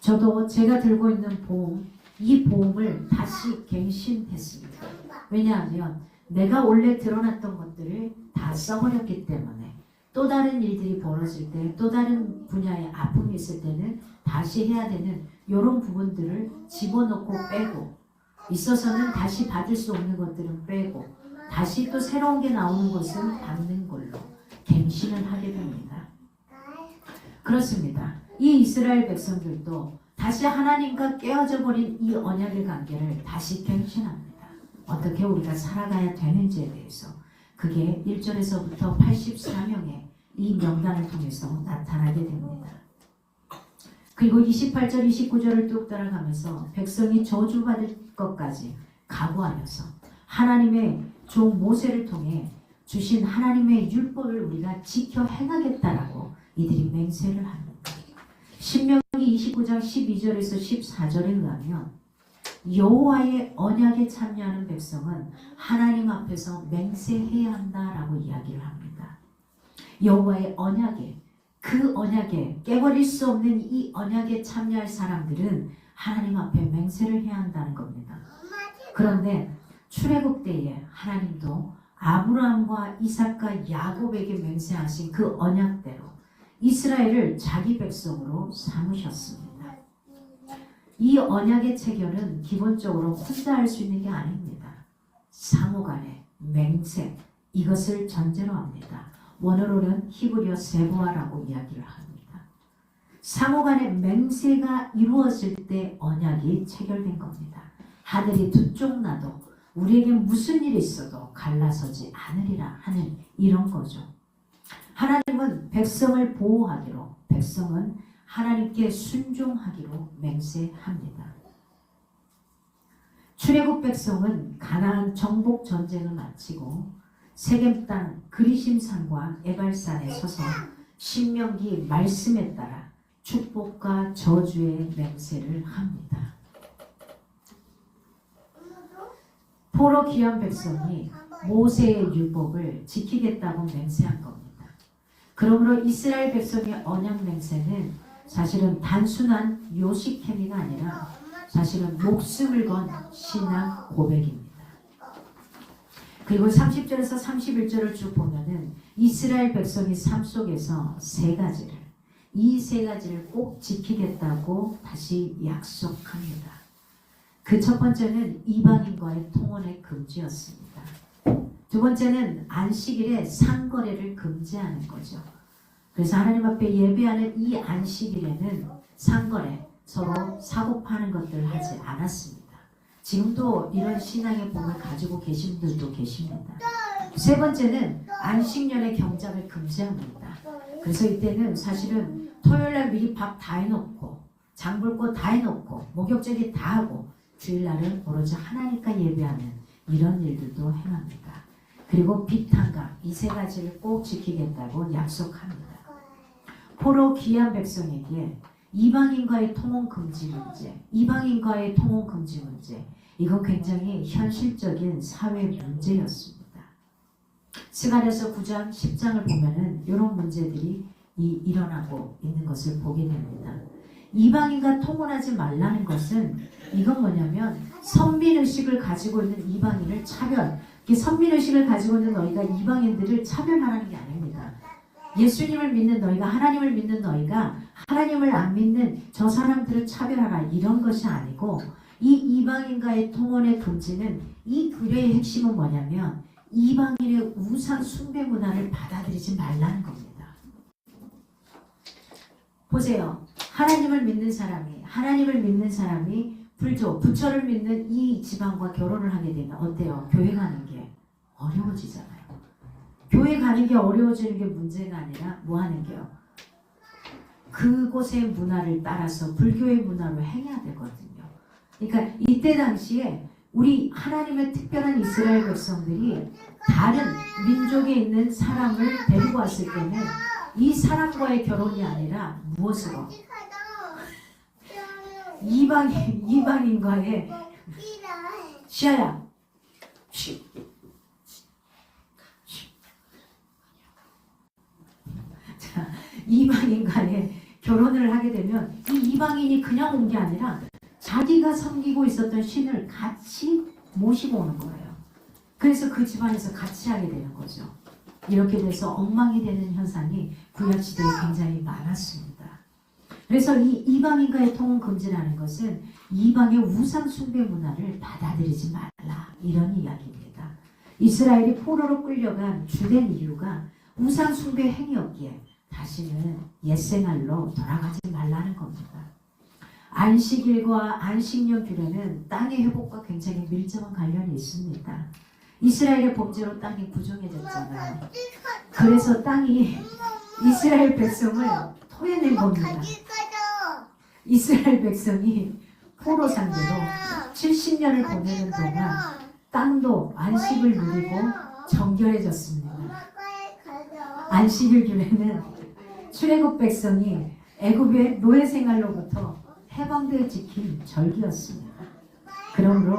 저도 제가 들고 있는 보험, 이 보험을 다시 갱신했습니다. 왜냐하면 내가 원래 드러났던 것들을 다 써버렸기 때문에 또 다른 일들이 벌어질 때, 또 다른 분야의 아픔이 있을 때는 다시 해야 되는 이런 부분들을 집어넣고 빼고 있어서는 다시 받을 수 없는 것들은 빼고 다시 또 새로운 게 나오는 것은 받는 걸로 갱신을 하게 됩니다. 그렇습니다. 이 이스라엘 백성들도 다시 하나님과 깨어져 버린 이 언약의 관계를 다시 갱신합니다. 어떻게 우리가 살아가야 되는지에 대해서 그게 1절에서부터 84명의 이 명단을 통해서 나타나게 됩니다. 그리고 28절, 29절을 뚝 따라가면서 백성이 저주받을 것까지 각오하여서 하나님의 종 모세를 통해 주신 하나님의 율법을 우리가 지켜 행하겠다라고 이들이 맹세를 합니다. 신명기 29장 12절에서 14절에 의하면 여호와의 언약에 참여하는 백성은 하나님 앞에서 맹세해야 한다라고 이야기를 합니다. 여호와의 언약에, 그 언약에 깨버릴 수 없는 이 언약에 참여할 사람들은 하나님 앞에 맹세를 해야 한다는 겁니다. 그런데 출애굽 때에 하나님도 아브라함과 이삭과 야곱에게 맹세하신 그 언약대로 이스라엘을 자기 백성으로 삼으셨습니다. 이 언약의 체결은 기본적으로 혼자 할 수 있는 게 아닙니다. 상호간의 맹세, 이것을 전제로 합니다. 원어로는 히브리어 세보아라고 이야기를 합니다. 상호간의 맹세가 이루어질 때 언약이 체결된 겁니다. 하늘이 두 쪽 나도 우리에게 무슨 일이 있어도 갈라서지 않으리라 하는 이런 거죠. 하나님은 백성을 보호하기로, 백성은 하나님께 순종하기로 맹세합니다. 출애굽 백성은 가나안 정복 전쟁을 마치고 세겜 땅 그리심 산과 에발산에 서서 신명기 말씀에 따라 축복과 저주의 맹세를 합니다. 포로 귀한 백성이 모세의 율법을 지키겠다고 맹세한 겁니다. 그러므로 이스라엘 백성의 언약 맹세는 사실은 단순한 요식 행위가 아니라 사실은 목숨을 건 신앙 고백입니다. 그리고 30절에서 31절을 쭉 보면은 이스라엘 백성의 삶 속에서 이 세 가지를 꼭 지키겠다고 다시 약속합니다. 그 첫 번째는 이방인과의 통혼의 금지였습니다. 두 번째는 안식일에 상거래를 금지하는 거죠. 그래서 하나님 앞에 예배하는 이 안식일에는 상거래, 서로 사고 파는 것들 하지 않았습니다. 지금도 이런 신앙의 복을 가지고 계신 분들도 계십니다. 세 번째는 안식년의 경작을 금지합니다. 그래서 이때는 사실은 토요일날 미리 밥 다 해놓고 장볼 거 다 해놓고 목욕제기 다 하고 주일날은 오로지 하나님과 예배하는 이런 일들도 행합니다. 그리고 비탄감, 이 세 가지를 꼭 지키겠다고 약속합니다. 포로 귀한 백성에게 이방인과의 통혼 금지 문제, 이건 굉장히 현실적인 사회 문제였습니다. 스가랴서 9장, 10장을 보면은 이런 문제들이 일어나고 있는 것을 보게 됩니다. 이방인과 통혼하지 말라는 것은 이건 뭐냐면 선민의식을 가지고 있는 이방인을 선민의식을 가지고 있는 너희가 이방인들을 차별하라는 게 아닙니다. 예수님을 믿는 너희가, 하나님을 믿는 너희가 하나님을 안 믿는 저 사람들을 차별하라, 이런 것이 아니고, 이 이방인과의 통혼의 금지는 이 규례의 핵심은 뭐냐면 이방인의 우상 숭배 문화를 받아들이지 말라는 겁니다. 보세요. 하나님을 믿는 사람이 부처를 믿는 이 지방과 결혼을 하게 되면 어때요? 교회 가는 게 어려워지잖아요. 교회 가는 게 어려워지는 게 문제가 아니라 뭐 하는 게요? 그곳의 문화를 따라서 불교의 문화로 행해야 되거든요. 그러니까 이때 당시에 우리 하나님의 특별한 이스라엘 백성들이 다른 민족에 있는 사람을 데리고 왔을 때는 이 사람과의 결혼이 아니라 무엇으로? 이방인과의 시아야 자, 이방인과의 결혼을 하게 되면 이 이방인이 그냥 온 게 아니라 자기가 섬기고 있었던 신을 같이 모시고 오는 거예요. 그래서 그 집안에서 같이 하게 되는 거죠. 이렇게 돼서 엉망이 되는 현상이 구약시대에 굉장히 많았습니다. 그래서 이 이방인과의 통혼 금지라는 것은 이방의 우상 숭배 문화를 받아들이지 말라, 이런 이야기입니다. 이스라엘이 포로로 끌려간 주된 이유가 우상 숭배 행위였기에 다시는 옛생활로 돌아가지 말라는 겁니다. 안식일과 안식년 규례는 땅의 회복과 굉장히 밀접한 관련이 있습니다. 이스라엘의 범죄로 땅이 부정해졌잖아요. 그래서 땅이 이스라엘 백성을 토해낸 겁니다. 이스라엘 백성이 포로 상대로 70년을 보내는 동안 땅도 안식을 누리고 정결해졌습니다. 안식일 규례는 출애굽 백성이 애굽의 노예 생활로부터 해방되어 지킨 절기였습니다. 그러므로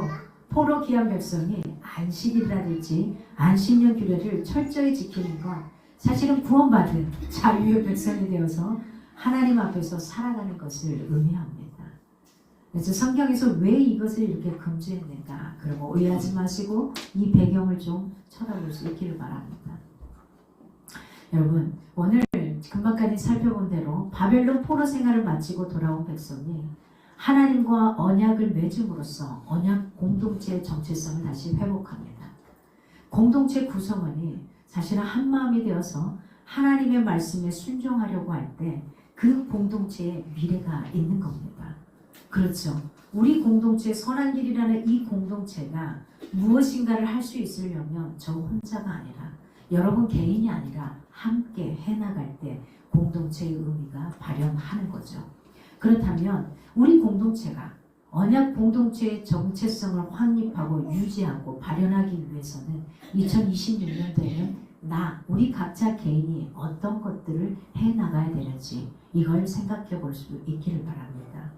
포로 귀한 백성이 안식일이라든지 안식년 규례를 철저히 지키는 건 사실은 구원받은 자유의 백성이 되어서 하나님 앞에서 살아가는 것을 의미합니다. 그래서 성경에서 왜 이것을 이렇게 금지했는가? 그러고 오해하지 마시고 이 배경을 좀 쳐다볼 수 있기를 바랍니다. 여러분, 오늘 금방까지 살펴본 대로 바벨론 포로 생활을 마치고 돌아온 백성이 하나님과 언약을 맺음으로써 언약 공동체의 정체성을 다시 회복합니다. 공동체 구성원이 사실은 한 마음이 되어서 하나님의 말씀에 순종하려고 할 때 그 공동체에 미래가 있는 겁니다. 그렇죠. 우리 공동체 선한 길이라는 이 공동체가 무엇인가를 할 수 있으려면 저 혼자가 아니라 여러분 개인이 아니라 함께 해나갈 때 공동체의 의미가 발현하는 거죠. 그렇다면 우리 공동체가 언약 공동체의 정체성을 확립하고 유지하고 발현하기 위해서는 2026년도에는 우리 각자 개인이 어떤 것들을 해나가야 되는지 이걸 생각해 볼 수 있기를 바랍니다.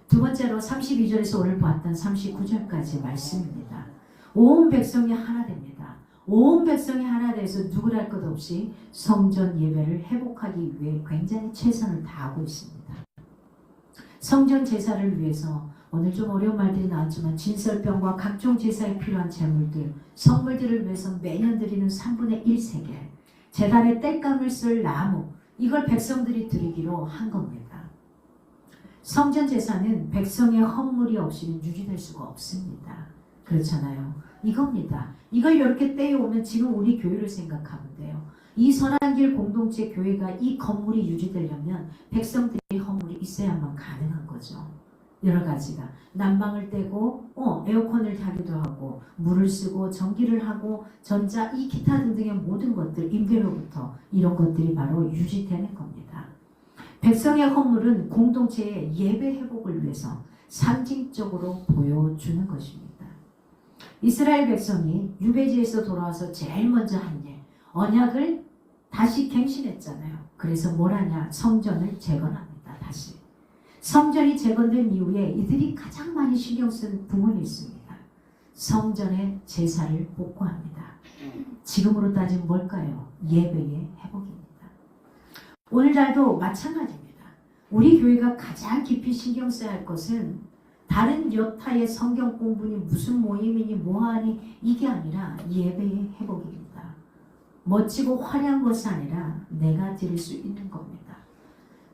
두 번째로 32절에서 오늘 보았던 39절까지 말씀입니다. 온 백성이 하나 됩니다. 온 백성이 하나 돼서 누구랄 것 없이 성전 예배를 회복하기 위해 굉장히 최선을 다하고 있습니다. 성전 제사를 위해서 오늘 좀 어려운 말들이 나왔지만 진설병과 각종 제사에 필요한 제물들, 성물들을 위해서 매년 드리는 3분의 1세겔, 제단에 땔감을 쓸 나무, 이걸 백성들이 드리기로 한 겁니다. 성전 제사는 백성의 헌물이 없이는 유지될 수가 없습니다. 그렇잖아요. 이겁니다. 이걸 이렇게 떼어오면 지금 우리 교회를 생각하면 돼요. 이 선한길 공동체 교회가 이 건물이 유지되려면 백성들의 헌물이 있어야만 가능한 거죠. 여러 가지가 난방을 떼고 에어컨을 타기도 하고 물을 쓰고 전기를 하고 전자 이 기타 등등의 모든 것들 임대로부터 이런 것들이 바로 유지되는 겁니다. 백성의 헌물은 공동체의 예배 회복을 위해서 상징적으로 보여주는 것입니다. 이스라엘 백성이 유배지에서 돌아와서 제일 먼저 한 일, 언약을 다시 갱신했잖아요. 그래서 뭘 하냐? 성전을 재건합니다. 다시. 성전이 재건된 이후에 이들이 가장 많이 신경 쓴 부분이 있습니다. 성전의 제사를 복구합니다. 지금으로 따지면 뭘까요? 예배의 회복입니다. 오늘날도 마찬가지입니다. 우리 교회가 가장 깊이 신경 써야 할 것은 다른 여타의 성경 공부니 무슨 모임이니 뭐하니 이게 아니라 예배의 회복입니다. 멋지고 화려한 것이 아니라 내가 드릴 수 있는 겁니다.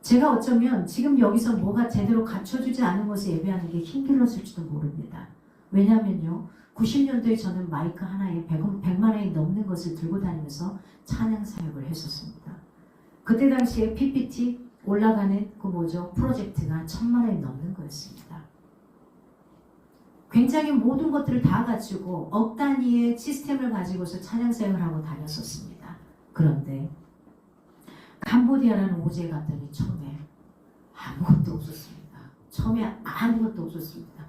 제가 어쩌면 지금 여기서 뭐가 제대로 갖춰주지 않은 것을 예배하는 게 힘들었을지도 모릅니다. 왜냐면요. 90년도에 저는 마이크 하나에 100만 원이 넘는 것을 들고 다니면서 찬양 사역을 했었습니다. 그때 당시에 PPT 올라가는 프로젝트가 1000만 원이 넘는 거였습니다. 굉장히 모든 것들을 다 갖추고 억 단위의 시스템을 가지고서 찬양 사역을 하고 다녔었습니다. 그런데 캄보디아라는 오지에 갔더니 처음에 아무것도 없었습니다. 처음에 아무것도 없었습니다.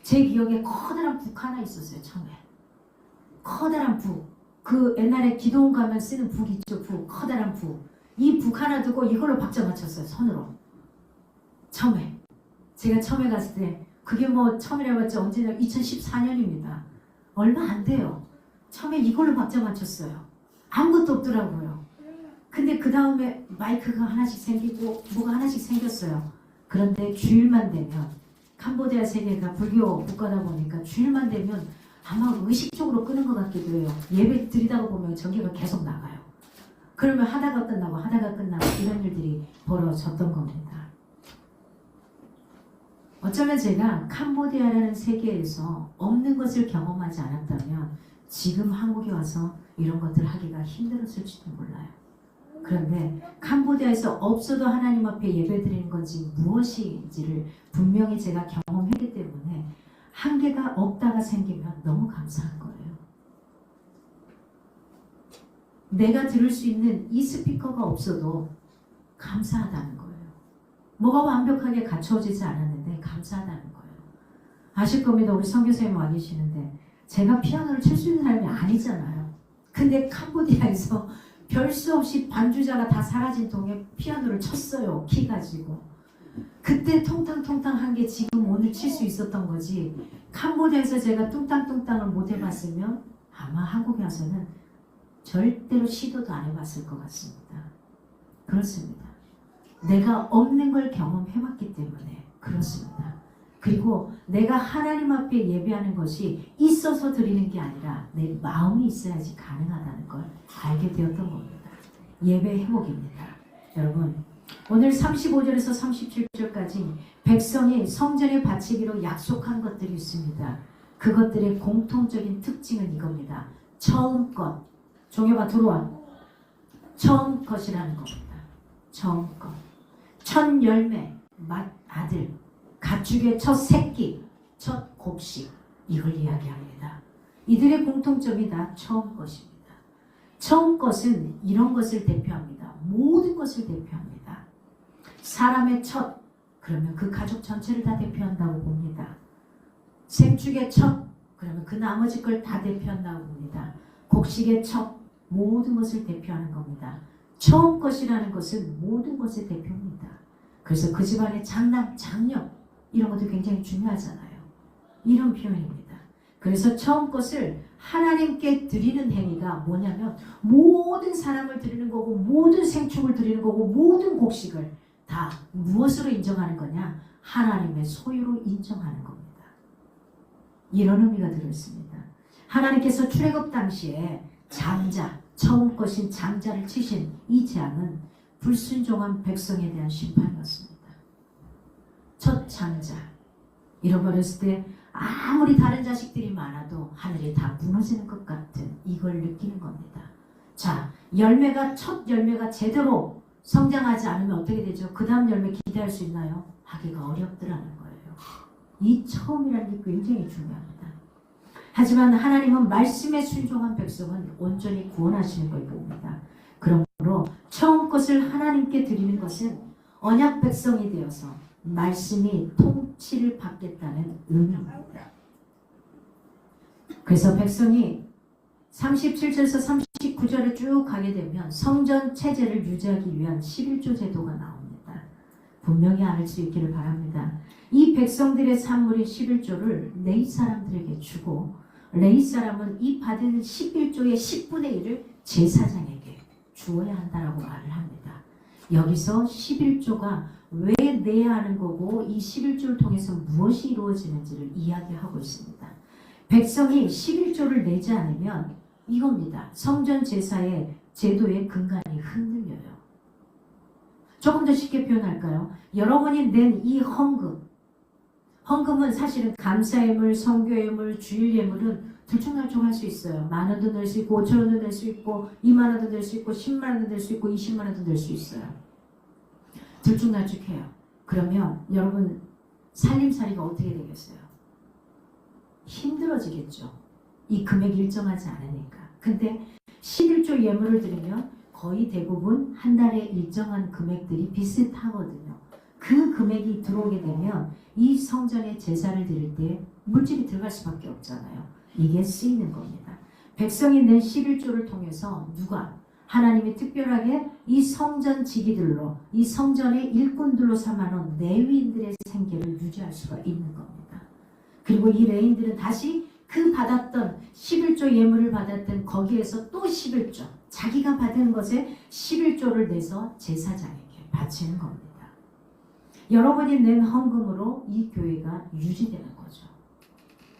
제 기억에 커다란 북 하나 있었어요. 처음에 커다란 북, 그 옛날에 기도원 가면 쓰는 북 있죠. 북, 커다란 북. 이 북 하나 두고 이걸로 박자 맞췄어요. 손으로. 처음에 제가 처음에 갔을 때 그게 처음에 해봤자 언제냐 2014년입니다. 얼마 안 돼요. 처음에 이걸로 박자 맞췄어요. 아무것도 없더라고요. 근데 그 다음에 마이크가 하나씩 생기고 뭐가 하나씩 생겼어요. 그런데 주일만 되면 캄보디아 세계가 불교 국가다 보니까 주일만 되면 아마 의식적으로 끄는 것 같기도 해요. 예배 드리다가 보면 전기가 계속 나가요. 그러면 하다가 끝나고 이런 일들이 벌어졌던 겁니다. 어쩌면 제가 캄보디아라는 세계에서 없는 것을 경험하지 않았다면 지금 한국에 와서 이런 것들을 하기가 힘들었을지도 몰라요. 그런데 캄보디아에서 없어도 하나님 앞에 예배드리는 건지 무엇인지를 분명히 제가 경험했기 때문에 한계가 없다가 생기면 너무 감사한 거예요. 내가 들을 수 있는 이 스피커가 없어도 감사하다는 거예요. 뭐가 완벽하게 갖춰지지 않았는데 감사하다는 거예요. 아실 겁니다. 우리 선교사님 와 계시는데 제가 피아노를 칠 수 있는 사람이 아니잖아요. 근데 캄보디아에서 별 수 없이 반주자가 다 사라진 동에 피아노를 쳤어요. 키 가지고. 그때 통탕통탕 한 게 지금 오늘 칠 수 있었던 거지. 캄보디아에서 제가 뚱땅뚱땅을 못 해봤으면 아마 한국에 와서는 절대로 시도도 안 해봤을 것 같습니다. 그렇습니다. 내가 없는 걸 경험해봤기 때문에 그렇습니다. 그리고 내가 하나님 앞에 예배하는 것이 있어서 드리는 게 아니라 내 마음이 있어야지 가능하다는 걸 알게 되었던 겁니다. 예배 회복입니다. 여러분, 오늘 35절에서 37절까지 백성이 성전에 바치기로 약속한 것들이 있습니다. 그것들의 공통적인 특징은 이겁니다. 처음 것, 종혁아 들어와. 처음 것이라는 겁니다. 처음 것. 첫 열매, 아들, 가축의 첫 새끼, 첫 곡식, 이걸 이야기합니다. 이들의 공통점이 다 처음 것입니다. 처음 것은 이런 것을 대표합니다. 모든 것을 대표합니다. 사람의 첫, 그러면 그 가족 전체를 다 대표한다고 봅니다. 생축의 첫, 그러면 그 나머지 걸 다 대표한다고 봅니다. 곡식의 첫, 모든 것을 대표하는 겁니다. 처음 것이라는 것은 모든 것의 대표입니다. 그래서 그 집안의 장남, 장녀 이런 것도 굉장히 중요하잖아요. 이런 표현입니다. 그래서 처음 것을 하나님께 드리는 행위가 뭐냐면 모든 사람을 드리는 거고 모든 생축을 드리는 거고 모든 곡식을 다 무엇으로 인정하는 거냐? 하나님의 소유로 인정하는 겁니다. 이런 의미가 들어있습니다. 하나님께서 출애굽 당시에 장자, 처음 것인 장자를 치신 이 재앙은 불순종한 백성에 대한 심판이었습니다. 첫 장자, 잃어버렸을 때 아무리 다른 자식들이 많아도 하늘이 다 무너지는 것 같은 이걸 느끼는 겁니다. 자, 첫 열매가 제대로 성장하지 않으면 어떻게 되죠? 그 다음 열매 기대할 수 있나요? 하기가 어렵더라는 거예요. 이 처음이라는 게 굉장히 중요합니다. 하지만 하나님은 말씀에 순종한 백성은 온전히 구원하시는 걸 봅니다. 그러므로 처음 것을 하나님께 드리는 것은 언약 백성이 되어서 말씀이 통치를 받겠다는 의미입니다. 그래서 백성이 37절에서 39절을 쭉 가게 되면 성전 체제를 유지하기 위한 11조 제도가 나옵니다. 분명히 알 수 있기를 바랍니다. 이 백성들의 산물인 11조를 레위 사람들에게 주고 레위 사람은 이 받은 11조의 10분의 1을 제사장에게 주어야 한다라고 말을 합니다. 여기서 11조가 왜 내야 하는 거고 이 11조를 통해서 무엇이 이루어지는지를 이야기하고 있습니다. 백성이 11조를 내지 않으면 이겁니다. 성전 제사의 제도의 근간이 흔들려요. 조금 더 쉽게 표현할까요? 여러분이 낸 이 헌금은 사실은 감사예물, 성교예물, 주일예물은 들쭉날쭉할 수 있어요. 10,000원도 낼 수 있고 5,000원도 낼 수 있고 20,000원도 낼 수 있고 100,000원도 낼 수 있고 200,000원도 낼 수 있어요. 들쭉날쭉해요. 그러면 여러분 살림살이가 어떻게 되겠어요? 힘들어지겠죠. 이 금액이 일정하지 않으니까. 근데 11조 예물을 드리면 거의 대부분 한 달에 일정한 금액들이 비슷하거든요. 그 금액이 들어오게 되면 이 성전에 제사를 드릴 때 물질이 들어갈 수밖에 없잖아요. 이게 쓰이는 겁니다. 백성이 낸 11조를 통해서 누가? 하나님이 특별하게 이 성전 지기들로 이 성전의 일꾼들로 삼아놓은 레위인들의 생계를 유지할 수가 있는 겁니다. 그리고 이 레위인들은 다시 그 받았던 11조 예물을 받았던 거기에서 또 11조 자기가 받은 것에 11조를 내서 제사장에게 바치는 겁니다. 여러분이 낸 헌금으로 이 교회가 유지되는 거죠.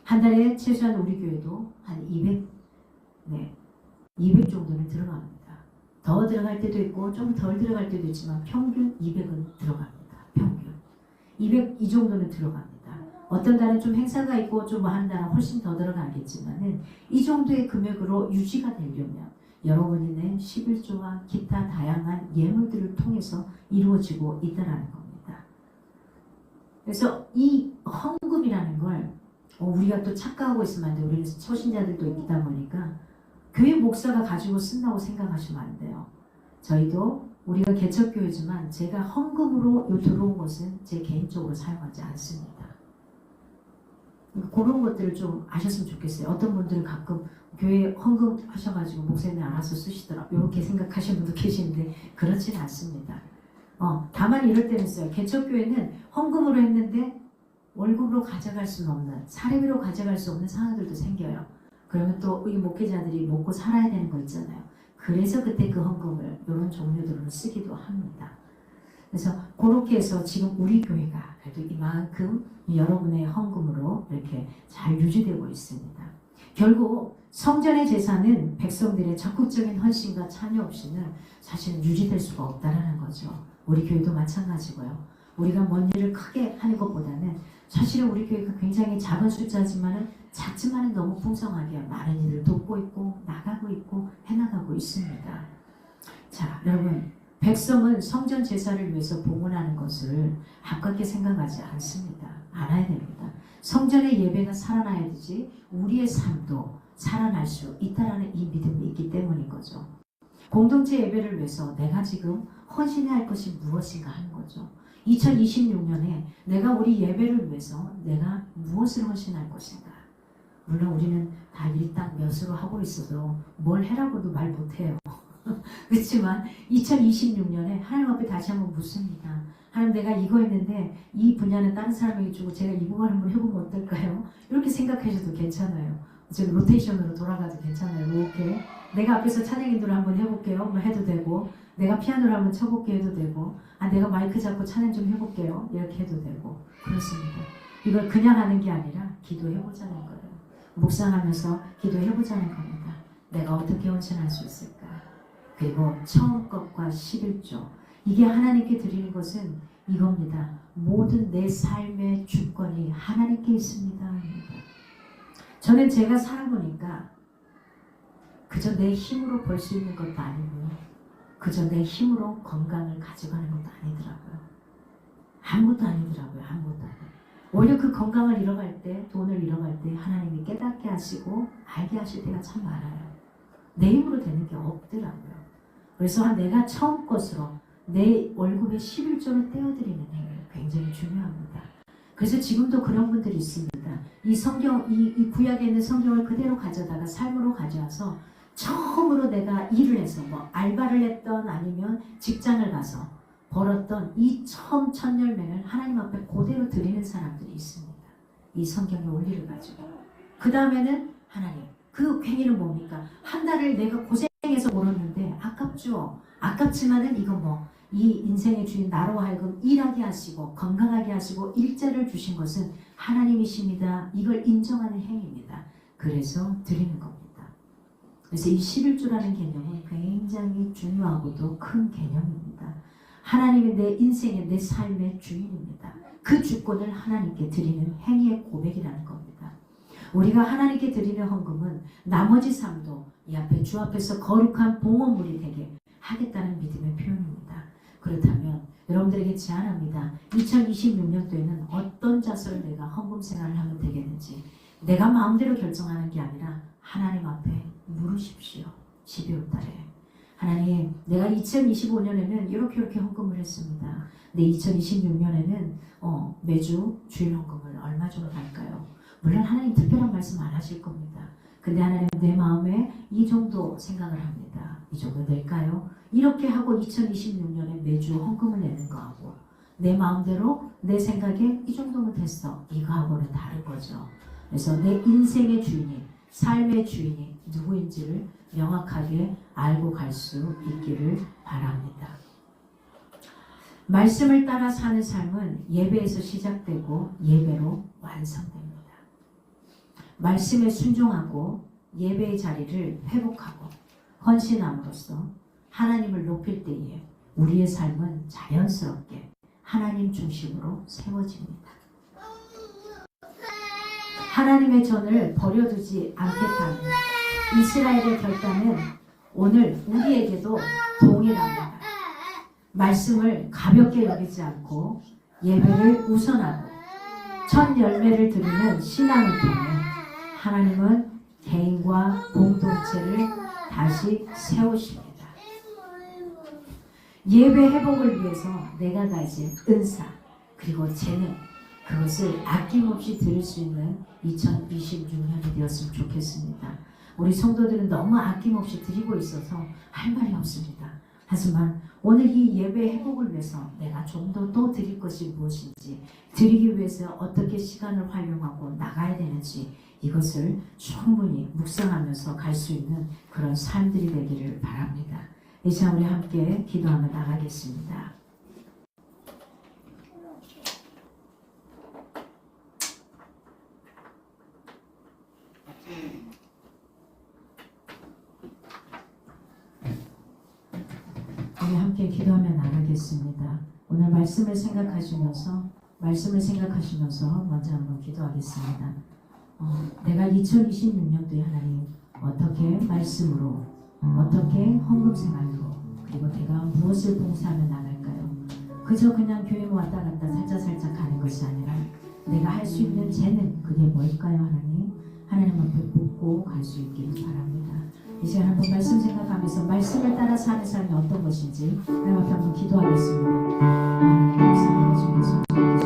한 달에 최소한 우리 교회도 한 200 정도는 들어갑니다. 더 들어갈 때도 있고 좀 덜 들어갈 때도 있지만 평균 200은 들어갑니다. 평균 200 이 정도는 들어갑니다. 어떤 달은 좀 행사가 있고 좀 한 달은 훨씬 더 들어가겠지만은 이 정도의 금액으로 유지가 되려면 여러분이 낸 11조와 기타 다양한 예물들을 통해서 이루어지고 있다라는 겁니다. 그래서 이 헌금이라는 걸 우리가 또 착각하고 있으면 안 돼요. 우리는 초신자들도 있다 보니까 교회 목사가 가지고 쓴다고 생각하시면 안 돼요. 저희도 우리가 개척교회지만 제가 헌금으로 들어온 것은 제 개인적으로 사용하지 않습니다. 그런 것들을 좀 아셨으면 좋겠어요. 어떤 분들은 가끔 교회 헌금 하셔가지고 목사님이 알아서 쓰시더라 이렇게 생각하시는 분도 계시는데 그렇지는 않습니다. 다만 이럴 때는 있어요. 개척교회는 헌금으로 했는데 월급으로 가져갈 수는 없는, 사례비로 가져갈 수 없는 상황들도 생겨요. 그러면 또 이 목회자들이 먹고 살아야 되는 거 있잖아요. 그래서 그때 그 헌금을 이런 종류들로 쓰기도 합니다. 그래서 그렇게 해서 지금 우리 교회가 그래도 이만큼 여러분의 헌금으로 이렇게 잘 유지되고 있습니다. 결국 성전의 제사는 백성들의 적극적인 헌신과 참여 없이는 사실은 유지될 수가 없다는 거죠. 우리 교회도 마찬가지고요. 우리가 뭔 일을 크게 하는 것보다는 사실은 우리 교회가 굉장히 작은 숫자지만은 작지만은 너무 풍성하게 많은 일을 돕고 있고 나가고 있고 해나가고 있습니다. 자, 여러분, 백성은 성전 제사를 위해서 봉헌하는 것을 아깝게 생각하지 않습니다. 알아야 됩니다. 성전의 예배가 살아나야 되지 우리의 삶도 살아날 수 있다라는 이 믿음이 있기 때문인 거죠. 공동체 예배를 위해서 내가 지금 헌신해야 할 것이 무엇인가 하는 거죠. 2026년에 내가 우리 예배를 위해서 내가 무엇을 헌신할 것인가. 물론 우리는 다 일당 몇으로 하고 있어도 뭘 해라고도 말 못해요. 그렇지만 2026년에 하나님 앞에 다시 한번 묻습니다. 하나님, 내가 이거 했는데 이 분야는 다른 사람에게 주고 제가 이 부분을 한번 해보면 어떨까요? 이렇게 생각하셔도 괜찮아요. 저기 로테이션으로 돌아가도 괜찮아요. 이렇게 내가 앞에서 찬양 인도를 한번 해볼게요. 뭐 해도 되고, 내가 피아노를 한번 쳐볼게 해도 되고, 내가 마이크 잡고 찬양 좀 해볼게요. 이렇게 해도 되고. 그렇습니다. 이걸 그냥 하는 게 아니라 기도해보자는 거예요. 묵상하면서 기도해보자는 겁니다. 내가 어떻게 헌신할 수 있을까? 그리고 처음 것과 11조, 이게 하나님께 드리는 것은 이겁니다. 모든 내 삶의 주권이 하나님께 있습니다. 저는 제가 살아보니까 그저 내 힘으로 벌 수 있는 것도 아니고요. 그저 내 힘으로 건강을 가져가는 것도 아니더라고요. 아무것도 아니더라고요. 아무것도 아니에요. 오히려 그 건강을 잃어갈 때, 돈을 잃어갈 때 하나님이 깨닫게 하시고 알게 하실 때가 참 많아요. 내 힘으로 되는 게 없더라고요. 그래서 내가 처음 것으로 내 월급의 11조를 떼어드리는 행위 굉장히 중요합니다. 그래서 지금도 그런 분들이 있습니다. 이 성경, 이 구약에 있는 성경을 그대로 가져다가 삶으로 가져와서 처음으로 내가 일을 해서 뭐 알바를 했던 아니면 직장을 가서 벌었던 이 처음 첫 열매를 하나님 앞에 그대로 드리는 사람들이 있습니다. 이 성경의 원리를 가지고. 그 다음에는 하나님, 그 행위는 뭡니까? 한 달을 내가 고생해서 벌었는데 아깝죠. 아깝지만은 이거 이 인생의 주인 나로 하여금 일하게 하시고 건강하게 하시고 일자를 주신 것은 하나님이십니다. 이걸 인정하는 행위입니다. 그래서 드리는 겁니다. 그래서 이 11조라는 개념은 굉장히 중요하고도 큰 개념입니다. 하나님이 내 인생의 내 삶의 주인입니다. 그 주권을 하나님께 드리는 행위의 고백이라는 겁니다. 우리가 하나님께 드리는 헌금은 나머지 삶도 이 앞에 주 앞에서 거룩한 봉헌물이 되게 하겠다는 믿음의 표현입니다. 그렇다면 여러분들에게 제안합니다. 2026년도에는 어떤 자세로 내가 헌금 생활을 하면 되겠는지 내가 마음대로 결정하는 게 아니라 하나님 앞에 물으십시오. 12월 달에 하나님, 내가 2025년에는 이렇게 헌금을 했습니다. 근데 2026년에는 매주 주일 헌금을 얼마 정도 할까요? 물론 하나님 특별한 말씀 안 하실 겁니다. 근데 하나님 내 마음에 이 정도 생각을 합니다. 이 정도 될까요? 이렇게 하고 2026년에 매주 헌금을 내는 거하고 내 마음대로 내 생각에 이 정도면 됐어. 이거하고는 다른 거죠. 그래서 내 인생의 주인이, 삶의 주인이 누구인지를 명확하게 알고 갈 수 있기를 바랍니다. 말씀을 따라 사는 삶은 예배에서 시작되고 예배로 완성됩니다. 말씀에 순종하고 예배의 자리를 회복하고 헌신함으로써 하나님을 높일 때에 우리의 삶은 자연스럽게 하나님 중심으로 세워집니다. 하나님의 전을 버려두지 않겠다는 이스라엘의 결단은 오늘 우리에게도 동일합니다. 말씀을 가볍게 여기지 않고 예배를 우선하고 첫 열매를 드리는 신앙을 통해 하나님은 개인과 공동체를 다시 세우십니다. 예배 회복을 위해서 내가 가진 은사 그리고 재능 그것을 아낌없이 드릴 수 있는 2026년이 되었으면 좋겠습니다. 우리 성도들은 너무 아낌없이 드리고 있어서 할 말이 없습니다. 하지만 오늘 이 예배 회복을 위해서 내가 좀 더 또 드릴 것이 무엇인지 드리기 위해서 어떻게 시간을 활용하고 나가야 되는지 이것을 충분히 묵상하면서 갈 수 있는 그런 삶들이 되기를 바랍니다. 이 시간 우리 함께 기도하며 나가겠습니다. 우리 함께 기도하며 나가겠습니다. 오늘 말씀을 생각하시면서 먼저 한번 기도하겠습니다. 내가 2026년도에 하나님 어떻게 말씀으로 어떻게 헌금 생활로 그리고 내가 무엇을 봉사하며 나갈까요? 그저 그냥 교회 왔다 갔다 살짝 가는 것이 아니라 내가 할 수 있는 재능 그게 뭘까요? 하나님 앞에 묻고 갈 수 있기를 바랍니다. 이제 한번 말씀 생각하면서 말씀을 따라 사는 삶이 어떤 것인지 하나님 앞에 한번 기도하겠습니다. 하나님 감사합니다. 주님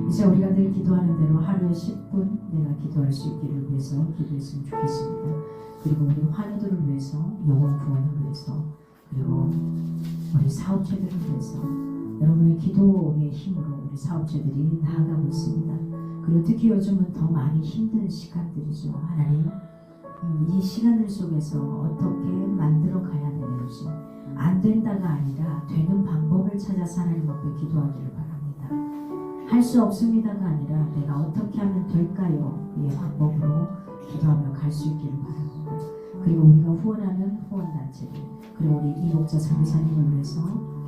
이제 우리가 늘 기도하는 대로 하루에 10분 내가 기도할 수 있기를 위해서 기도했으면 좋겠습니다. 그리고 우리 환우들을 위해서, 영혼 구원을 위해서, 그리고 우리 사업체들을 위해서 여러분의 기도의 힘으로 우리 사업체들이 나아가고 있습니다. 그리고 특히 요즘은 더 많이 힘든 시간들이죠. 하나님, 이 시간들 속에서 어떻게 만들어 가야 되는지 안 된다가 아니라 되는 방법을 찾아서 하나님 앞에 기도하기를 바랍니다. 할 수 없습니다가 아니라 내가 어떻게 하면 될까요? 이 방법으로 기도하며 갈 수 있기를 바랍니다. 그리고 우리가 후원하는 후원단체들 그리고 우리 이복자 선교사님을 위해서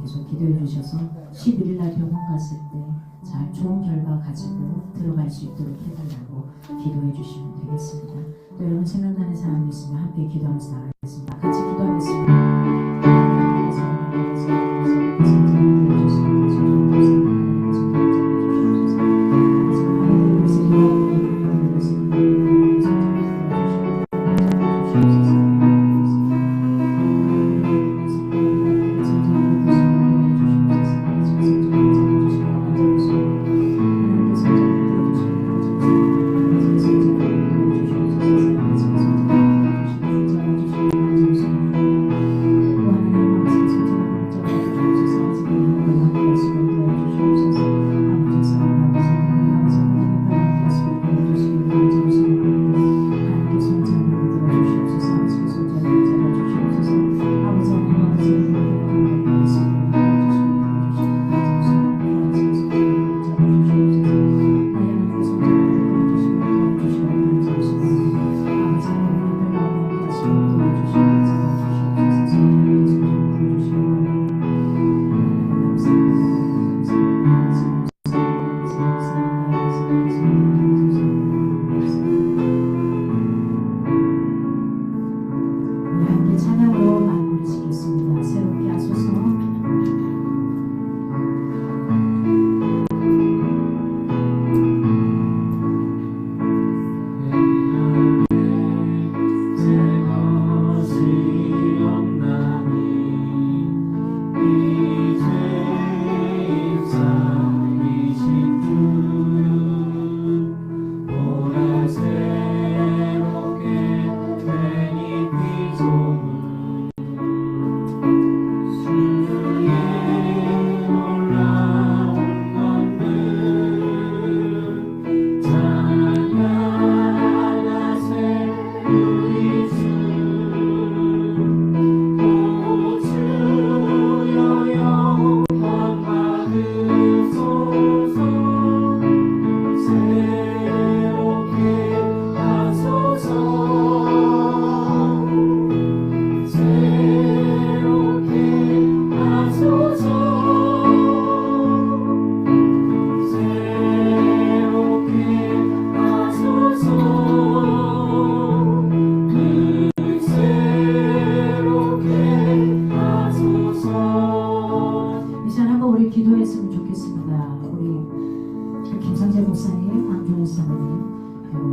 계속 기도해 주셔서 11일날 병원 갔을 때 잘 좋은 결과 가지고 들어갈 수 있도록 해달라고 기도해 주시면 되겠습니다. 또 여러분 생각나는 사람이 있으면 함께 기도하면서 나가겠습니다. 같이 기도하겠습니다.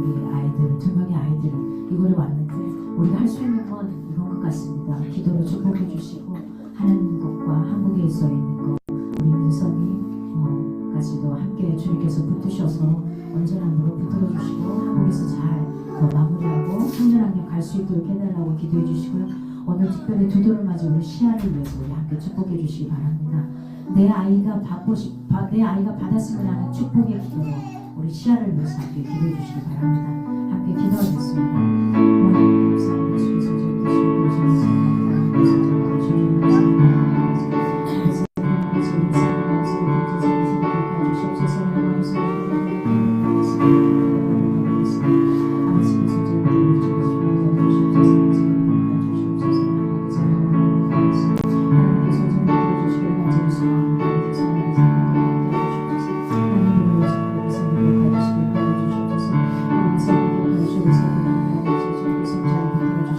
우리 아이들, 2명의 아이들 이거를 왔는데 우리가 할 수 있는 건 이건 것 같습니다. 기도로 축복해 주시고 하는 것과 한국에 서 있는 것 우리 민성이 까지도 함께 주님께서 붙드셔서 언제나무로 붙들어 주시고 한국에서 잘 더 마무리하고 청년학교 갈 수 있도록 해달라고 기도해 주시고요. 오늘 특별히 두돌을 맞아 우리 시아를 위해서 우리 함께 축복해 주시기 바랍니다. 내 아이가 받았으면 하는 축복의 기도로 우리 시아를 위해서 함께 기도해 주시기 바랍니다. 함께 기도하겠습니다. 하나님 감사합니다.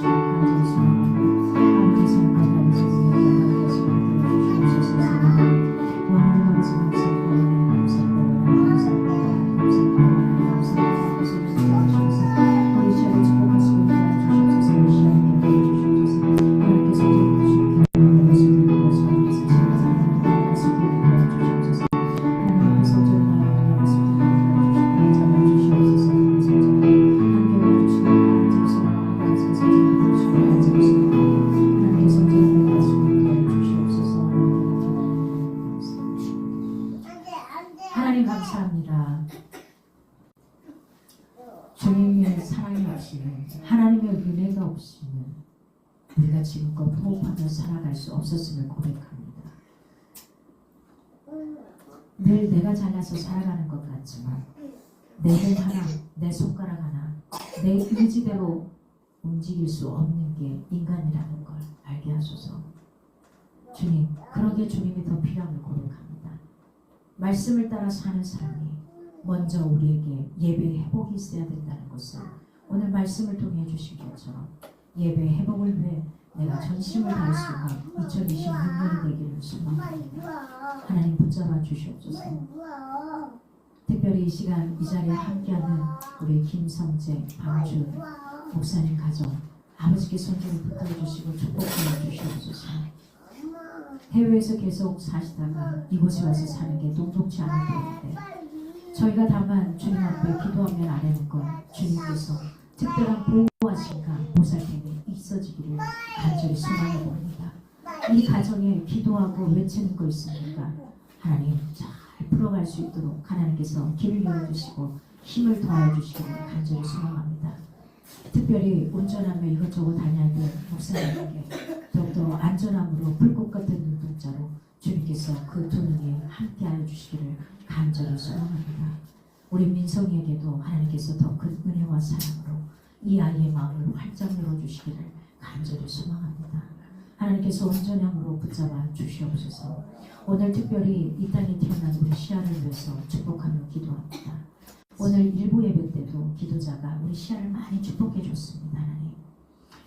주께서 하나님 감사합니다. 주님의 사랑이 없이는 하나님의 은혜가 없이는 우리가 지금껏 호흡하며 살아갈 수 없었음을 고백합니다. 늘 내가 잘나서 살아가는 것 같지만 내 눈 하나, 내 손가락 하나, 내 의지대로 움직일 수 없는 게 인간이라는 걸 알게 하소서. 주님, 그런 게 주님이 더 필요함을 고백합니다. 말씀을 따라 사는 삶이 먼저 우리에게 예배의 회복이 있어야 된다는 것을 오늘 말씀을 통해 주신 것처럼 예배의 회복을 위해 내가 전심을 다할 수 있는 2026년이 되기를 소망합니다. 하나님 붙잡아 주시옵소서. 특별히 이 시간 이 자리에 함께하는 우리 김성재, 방준 목사님 가정 아버지께 손길을 붙들어 주시고 축복해 주시옵소서. 해외에서 계속 사시다가 이곳에 와서 사는 게 녹록지 않을 텐데 저희가 다만 주님 앞에 기도하면 안 하는 건 주님께서 특별한 보호하심과 보살핌이 있어지기를 간절히 소망해 봅니다. 이 가정에 기도하고 외치는 거 있습니까? 하나님 잘 풀어갈 수 있도록 하나님께서 길을 열어주시고 힘을 더하여 주시기를 간절히 소망합니다. 특별히 운전하며 이것저것 다녀야 될 목사님에게 더욱더 안전함으로 불꽃 같은 눈동자로 주님께서 그 두 눈이 함께하여 주시기를 간절히 소망합니다. 우리 민성이에게도 하나님께서 더 큰 은혜와 사랑으로 이 아이의 마음을 활짝 열어주시기를 간절히 소망합니다. 하나님께서 온전함으로 붙잡아 주시옵소서. 오늘 특별히 이 땅에 태어난 우리 시아를 위해서 축복하며 기도합니다. 오늘 일부 예배 때도 기도자가 우리 시아를 많이 축복해 줬습니다. 하나님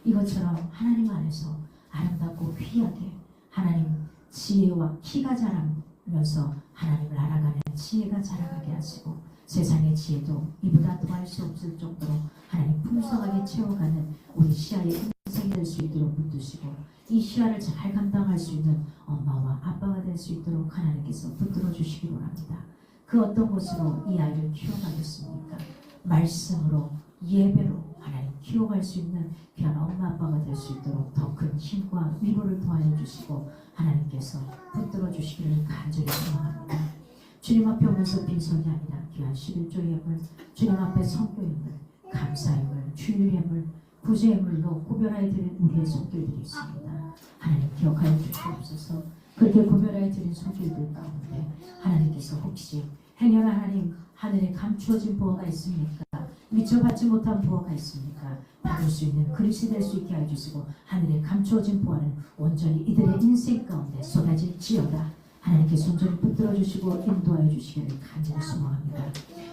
이것처럼 하나님 안에서 아름답고 귀하게 하나님 지혜와 키가 자라면서 하나님을 알아가는 지혜가 자라가게 하시고 세상의 지혜도 이보다 더할 수 없을 정도로 하나님 풍성하게 채워가는 우리 시아의 인생이 될 수 있도록 붙드시고 이 시아를 잘 감당할 수 있는 엄마와 아빠가 될 수 있도록 하나님께서 붙들어 주시기로 합니다. 그 어떤 것으로 이 아이를 키워가겠습니까? 말씀으로 예배로 하나님 키워갈 수 있는 귀한 엄마 아빠가 될 수 있도록 더 큰 힘과 위로를 더하여 주시고 하나님께서 붙들어 주시기를 간절히 소망합니다. 주님 앞에 오면서 빈손이 아니라 귀한 11조의 예물, 주님 앞에 성교예물, 감사예물, 주일예물, 구제예물로 구별하여 드린 우리의 손길들이 있습니다. 하나님 기억하여 주시옵소서. 그렇게 구별하여 드린 손길들 가운데 하나님께서 혹시 행여나 하나님 하늘에 감추어진 보화가 있습니까? 미처 받지 못한 보화가 있습니까? 받을 수 있는 그릇이 될 수 있게 해주시고 하늘에 감추어진 보화는 온전히 이들의 인생 가운데 쏟아질지어다. 하나님께 손절을 붙들어 주시고 인도하여 주시기를 간절히 소망합니다.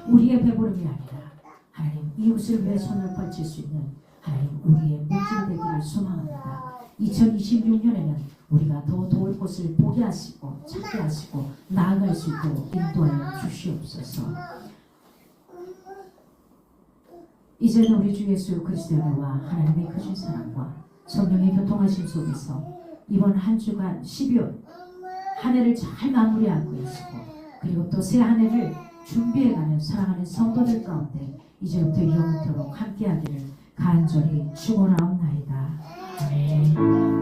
우리의 배부름이 아니라 하나님 이웃을 위해 손을 뻗칠 수 있는 하나님 우리의 물질이 되기를 소망합니다. 2026년에는 우리가 더 도울 곳을 보게 하시고 찾게 하시고 나아갈 수 있도록 인도하여 주시옵소서. 이제는 우리 주 예수 그리스도의 은혜와 하나님의 크신 사랑과 성령의 교통하심 속에서 이번 한 주간 12월 한 해를 잘 마무리하고 계시고 그리고 또 새 한 해를 준비해가는 사랑하는 성도들 가운데 이제부터 영원토록 함께하기를 간절히 축원하옵나이다. 아멘.